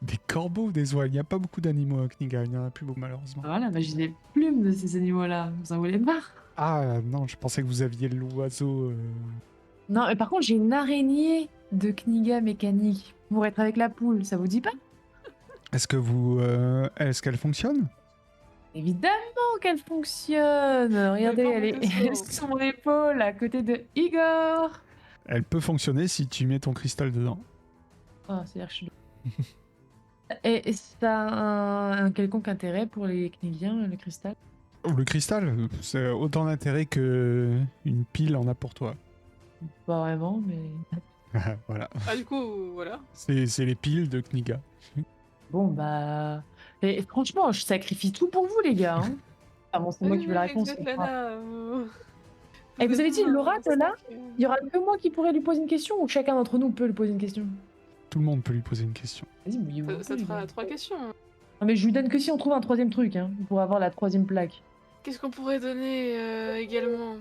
Des corbeaux, des oies. Il n'y a pas beaucoup d'animaux à Kniga, il n'y en a plus beaucoup malheureusement. Voilà, bah j'ai des plumes de ces animaux-là. Vous en voulez pas? Ah non, je pensais que vous aviez l'oiseau. Non, mais par contre, j'ai une araignée de Kniga mécanique pour être avec la poule, ça vous dit pas? Est-ce qu'elle fonctionne? Évidemment qu'elle fonctionne! Regardez, pas elle mon est vaisseau. sur mon épaule à côté de Igor! Elle peut fonctionner si tu mets ton cristal dedans. Oh, c'est archi. Et ça a un quelconque intérêt pour les Knigiens, le cristal? Le cristal, c'est autant d'intérêt que une pile en a pour toi. Pas vraiment, mais. Voilà. Ah du coup, voilà. C'est les piles de Kniga. Bon, bah. Et franchement, je sacrifie tout pour vous, les gars. Hein. Ah bon, c'est moi qui veux la réponse. je crois. Et vous avez dit, l'oracle, là, il y aura que moi qui pourrais lui poser une question ou chacun d'entre nous peut lui poser une question? Tout le monde peut lui poser une question. Vas-y, mouillez-vous. Ça te fera 3 questions. Non, mais je lui donne que si on trouve un 3ème truc, hein, pour avoir la 3ème plaque. Qu'est-ce qu'on pourrait donner également?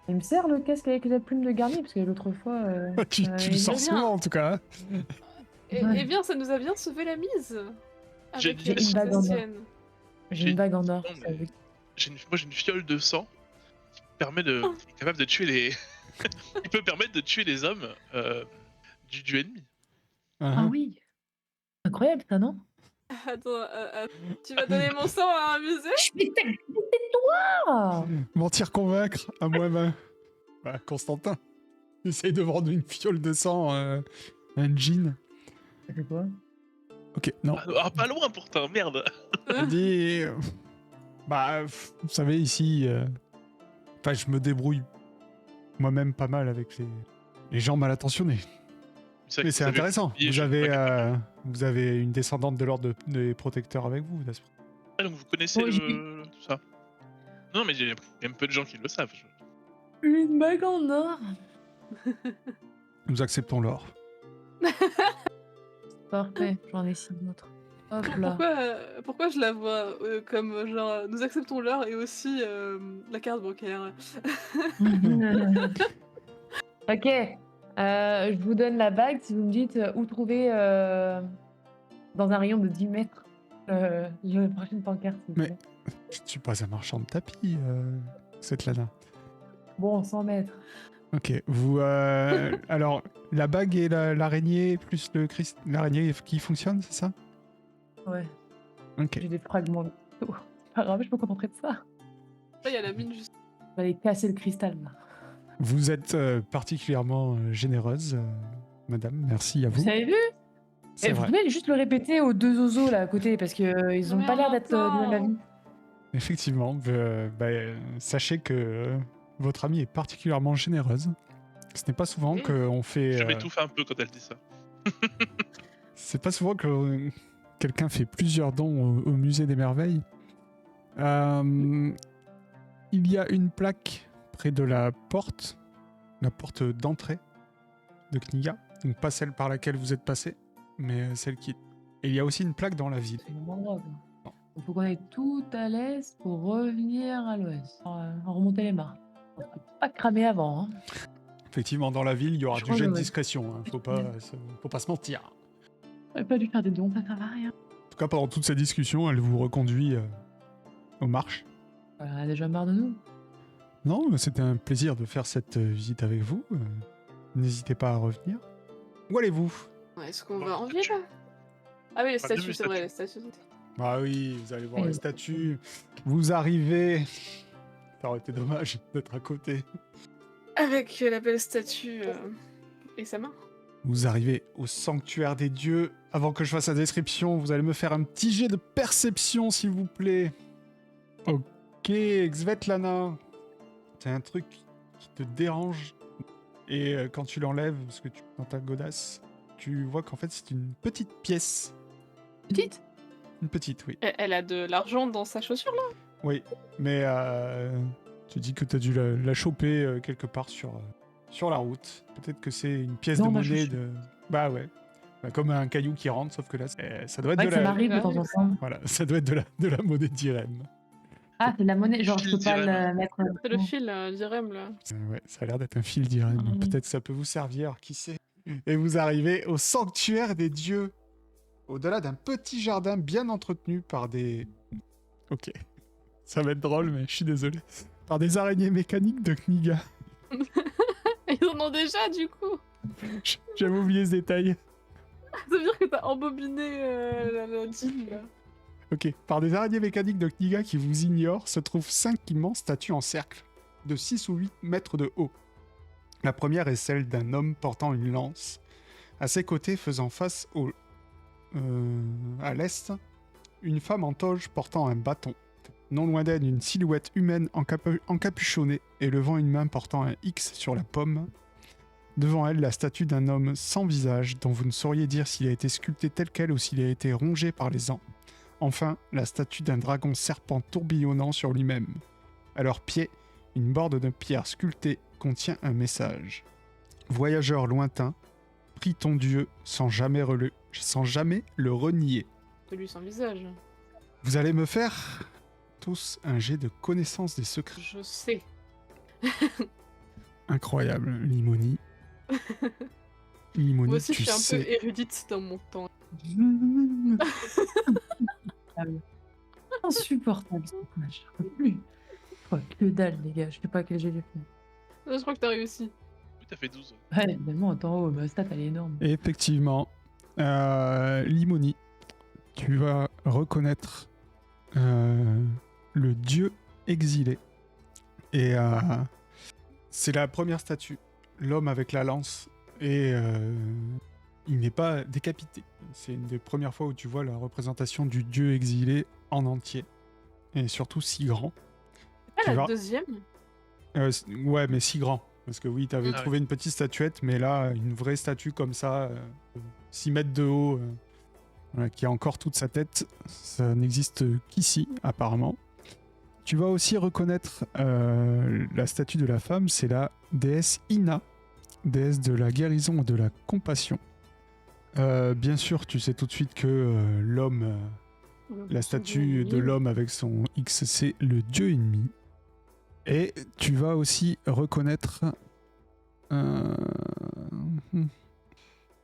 Il me sert le casque avec la plume de Garnier, parce que l'autre fois. Tu le sors bien. souvent en tout cas. Ouais. Eh bien, ça nous a bien sauvé la mise. J'ai Avec une les bague en or. anciennes. J'ai une bague en or. Non, ça mais- veut- Moi, j'ai une fiole de sang qui permet de, qui est capable de tuer les. qui peut permettre de tuer les hommes du ennemi. Ah oui! Incroyable, ça, non? Attends, tu vas donner mon sang à un musée? Mais tais-toi! Mentir convaincre à moins 20. Bah, Constantin. Essaye de vendre une fiole de sang à un jean. Ça fait quoi? Ok, non. Ah, pas loin pourtant, merde. Elle dit. Vous savez, ici. Enfin, je me débrouille moi-même pas mal avec les gens mal intentionnés. Mais c'est intéressant. Vous avez une descendante de l'ordre des protecteurs avec vous, n'est-ce pas? Ah, donc vous connaissez Oh, tout ça. Non, mais il y a même peu de gens qui le savent. Une bague en or! Nous acceptons l'or. Parfait, j'en ai 6 autres. Hop là. Pourquoi je la vois comme genre nous acceptons l'heure et aussi la carte bancaire? Ok, je vous donne la bague si vous me dites où trouver dans un rayon de 10 mètres la prochaine pancarte. s'il vous Mais- plaît. Je ne suis pas un marchand de tapis, cette Lana. Bon, 100 mètres. Ok, vous. Alors, la bague et l'araignée, plus l'araignée qui fonctionne, c'est ça? Ouais, Ok. j'ai des fragments de couteau. C'est pas grave, je peux me contenter de ça. Là, il y a la mine juste. On va aller casser le cristal là. Vous êtes particulièrement généreuse, madame. Merci à Vous vous. avez vu? C'est Vous vrai. pouvez juste le répéter aux 2 oiseaux là à côté parce que ils ont Mais pas en l'air d'être même du même temps. avis. Effectivement. Sachez que votre amie est particulièrement généreuse. Ce n'est pas souvent qu'on fait. Je m'étouffe un peu quand elle dit ça. C'est pas souvent que quelqu'un fait plusieurs dons au musée des merveilles. Il y a une plaque près de la porte d'entrée de Kniga. Donc pas celle par laquelle vous êtes passé, mais celle qui... Et il y a aussi une plaque dans la ville. C'est vraiment grave. Il faut qu'on ait tout à l'est pour revenir à l'ouest. Remonter les marches. Pas cramer avant. Hein. Effectivement, dans la ville, il y aura Je du crois jet que de ouais. discrétion. Faut pas se mentir. J'aurais pas dû faire des dons, ça sert à rien. En tout cas, pendant toute cette discussion, elle vous reconduit aux marches. Elle a déjà marre de nous. Non, mais c'était un plaisir de faire cette visite avec vous. N'hésitez pas à revenir. Où allez-vous? Est-ce qu'on Voir va les en statues. ville? Ah oui, les Pas bien statues, les c'est vrai, statues. les statues. Ah oui, vous allez voir Oui. les statues. Vous arrivez. Ça aurait été dommage d'être à côté. Avec la belle statue et sa main. Vous arrivez au sanctuaire des dieux. Avant que je fasse la description, vous allez me faire un petit jet de perception, s'il vous plaît. Ok, Svetlana. C'est un truc qui te dérange. Et quand tu l'enlèves, parce que dans ta godasse, tu vois qu'en fait c'est une petite pièce. Petite? Une petite, oui. Elle a de l'argent dans sa chaussure, là? Oui, mais tu dis que tu as dû la choper quelque part sur la route. Peut-être que c'est une pièce Dans de ma monnaie chaussure. de... Bah ouais. Bah, comme un caillou qui rentre, sauf que là, ça doit être Ouais, de que ça la... m'arrive de temps en temps. Voilà, ça doit être de la monnaie d'Irem. Ah, c'est de la monnaie, genre je peux pas D'Irem. le mettre. C'est le fil d'Irem, là. Ouais, ça a l'air d'être un fil d'Irem. Ah oui. Peut-être ça peut vous servir, qui sait. Et vous arrivez au sanctuaire des dieux. Au-delà d'un petit jardin bien entretenu par des... Ok. Ça va être drôle, mais je suis désolé. Par des araignées mécaniques de Kniga. Ils en ont déjà, du coup. J'avais oublié ce détail. Ça veut dire que t'as embobiné la jean, là. Ok. Par des araignées mécaniques de Kniga qui vous ignorent, se trouvent 5 immenses statues en cercle, de 6 ou 8 mètres de haut. La première est celle d'un homme portant une lance. À ses côtés, faisant face à l'est, une femme en toge portant un bâton. Non loin d'elle, une silhouette humaine encapuchonnée et levant une main portant un X sur la paume. Devant elle, la statue d'un homme sans visage, dont vous ne sauriez dire s'il a été sculpté tel quel ou s'il a été rongé par les ans. Enfin, la statue d'un dragon serpent tourbillonnant sur lui-même. À leurs pieds, une borde de pierre sculptée contient un message. Voyageur lointain, prie ton Dieu sans jamais le renier. Celui sans visage. Vous allez me faire tous un jet de connaissance des secrets. Je sais. Incroyable, Limoni. Limoni, Moi aussi, tu je suis un sais. peu érudite dans mon temps. Insupportable ce personnage. Je peux plus. Oh, que dalle, les gars. Je sais pas quel j'ai fait. Je crois que t'as réussi. Oui, t'as fait 12. Ouais, évidemment, en haut, ma stat elle est énorme. Effectivement, Limoni, tu vas reconnaître le dieu exilé. Et c'est la première statue, l'homme avec la lance. Et il n'est pas décapité. C'est une des premières fois où tu vois la représentation du dieu exilé en entier. Et surtout si grand. Ah, Tu la vas- deuxième? Ouais, mais si grand. Parce que oui, t'avais Ah trouvé une petite statuette, mais là, une vraie statue comme ça, 6 mètres de haut, voilà, qui a encore toute sa tête, ça n'existe qu'ici, apparemment. Tu vas aussi reconnaître la statue de la femme, c'est la déesse Ina, déesse de la guérison et de la compassion. Bien sûr, tu sais tout de suite que l'homme, la statue de l'homme avec son X, c'est le dieu ennemi. Et tu vas aussi reconnaître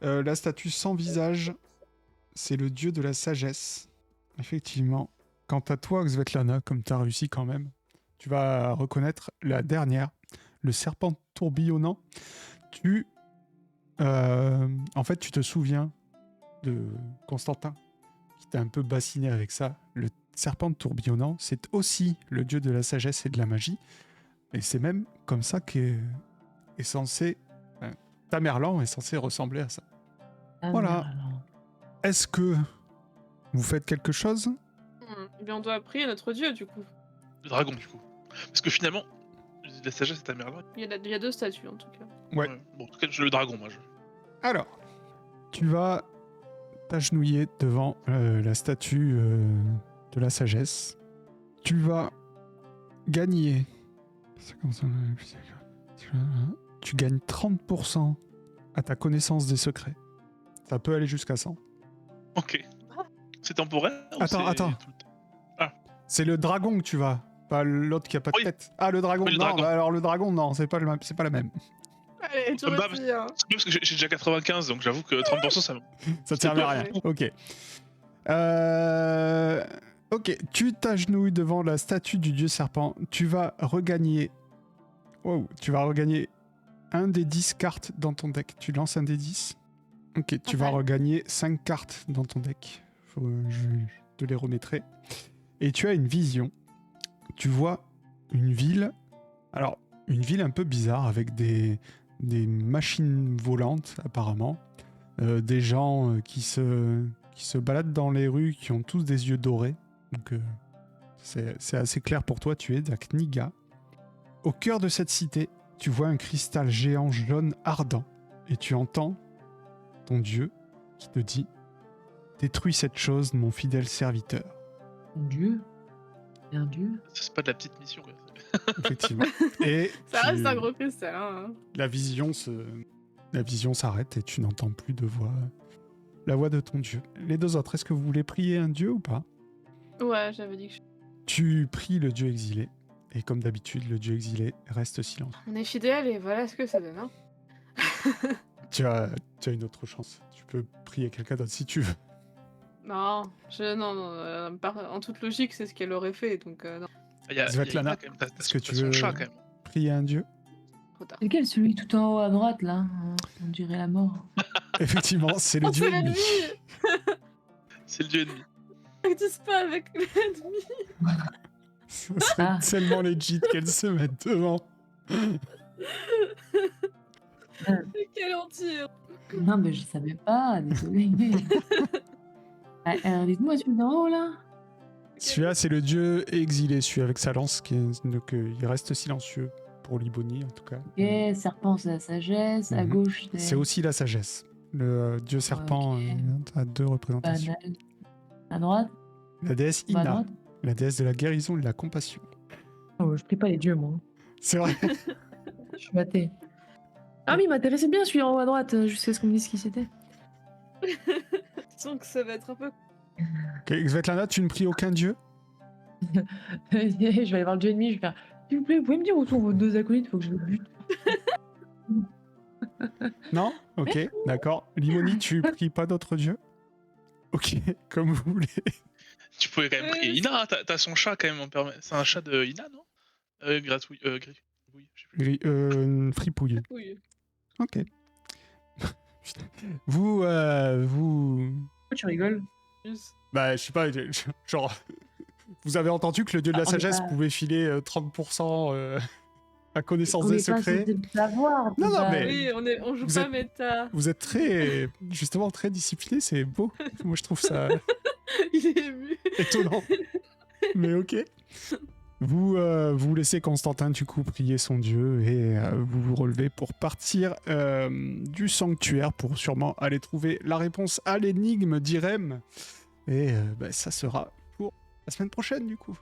la statue sans visage, c'est le dieu de la sagesse. Effectivement. Quant à toi, Svetlana, comme tu as réussi quand même, tu vas reconnaître la dernière, le serpent tourbillonnant. En fait, tu te souviens de Constantin, qui t'a un peu bassiné avec ça. Le serpent tourbillonnant, c'est aussi le dieu de la sagesse et de la magie. Et c'est même comme ça qu'est censé... Tamerlan est censé ressembler à ça. Ah, Voilà. merde. Est-ce que vous faites quelque chose? Eh bien, on doit prier notre dieu, du coup. Le dragon, du coup. Parce que finalement, la sagesse est à Merlin. Il y a deux statues, en tout cas. Ouais. Bon, en tout cas, le dragon, moi. Alors, Tu vas t'agenouiller devant la statue de la sagesse. Tu vas gagner. Tu gagnes 30% à ta connaissance des secrets. Ça peut aller jusqu'à 100. Ok. C'est temporaire ou Attends. tout le temps? C'est le dragon que tu vas, pas l'autre qui a pas de Oui. tête. Ah, le dragon. Oui, le non, dragon. bah alors le dragon, non, c'est pas la même. Allez, tu Bah, retires. C'est parce que j'ai déjà 95, donc j'avoue que 30% ça... Ça te servait à rien. Ok. Ok, tu t'agenouilles devant la statue du dieu serpent. Tu vas regagner... Wow, tu vas regagner un des 10 cartes dans ton deck. Tu lances un des 10. Ok, tu vas regagner 5 cartes dans ton deck. Je te les remettrai. Et tu as une vision. Tu vois une ville... Alors, une ville un peu bizarre avec des machines volantes, apparemment. Des gens qui se baladent dans les rues, qui ont tous des yeux dorés. Donc, c'est assez clair pour toi, tu es à Kniga. Au cœur de cette cité, tu vois un cristal géant jaune ardent. Et tu entends ton dieu qui te dit « Détruis cette chose, mon fidèle serviteur. Mon Dieu. Il y a un Dieu. C'est pas de la petite mission, quoi. » Effectivement. Et Ça reste un gros cristal, hein. la vision s'arrête et tu n'entends plus de voix. La voix de ton dieu. Les deux autres, est-ce que vous voulez prier un dieu ou pas? Ouais, j'avais dit que Tu pries le dieu exilé. Et comme d'habitude, le dieu exilé reste silencieux. on est fidèles et voilà ce que ça donne, hein. Tu as une autre chance. Tu peux prier quelqu'un d'autre si tu veux. Non, en toute logique, c'est ce qu'elle aurait fait, donc non, Il y a Svetlana, quand même, t'as est-ce que tu son veux chat, quand même. prier un dieu? trop tard. C'est lequel, celui tout en haut à droite, là? On dirait la mort. Effectivement, c'est le Oh, dieu c'est ennemi. l'ennemi. C'est le dieu ennemi. Ils disent pas avec l'ennemi. Ce serait tellement legit qu'elle se mette devant. Quel entier. Non, mais je savais pas, désolé. Alors, dites-moi, celui d'en haut, là? Celui-là, c'est le dieu exilé, celui avec sa lance. Donc, il reste silencieux pour Liboni, en tout cas. Ok, serpent, c'est la sagesse. À Mhm. gauche, C'est aussi la sagesse. Le dieu serpent Ok. a deux représentations. banal. À droite? La déesse Bah, à Ina, droite? la déesse de la guérison et de la compassion. Oh, je prie pas les dieux, moi. C'est vrai. Je suis maté. Ah, mais il m'intéressait bien celui en haut à droite, jusqu'à ce qu'on me dise qui c'était. Donc ça va être un peu... Ok, Svetlana, tu ne pries aucun dieu? Je vais aller voir le dieu ennemi, je vais faire s'il vous plaît, vous pouvez me dire où sont vos deux acolytes, faut que je le bute. Non? Ok, d'accord. Limoni, tu pries pas d'autres dieux? Ok, comme vous voulez. Tu pouvais quand même prier Ina, t'as son chat quand même en permanence. C'est un chat de Ina, non? Gratouille, gris. Oui, je sais plus. Fripouille. Oui. Ok. Putain. Vous... Pourquoi tu rigoles? Bah, je sais pas, genre... Vous avez entendu que le dieu de la On est sagesse pas- pouvait filer 30% à connaissance On des est pas secrets? censé le savoir. Non, non, bah, mais- Oui, on joue Vous pas êtes- méta. Vous êtes très... justement très discipliné, c'est beau. Moi, je trouve ça Il est ému. étonnant. Mais ok. Vous laissez Constantin du coup prier son dieu et vous vous relevez pour partir du sanctuaire pour sûrement aller trouver la réponse à l'énigme d'Irem. Et ça sera pour la semaine prochaine du coup.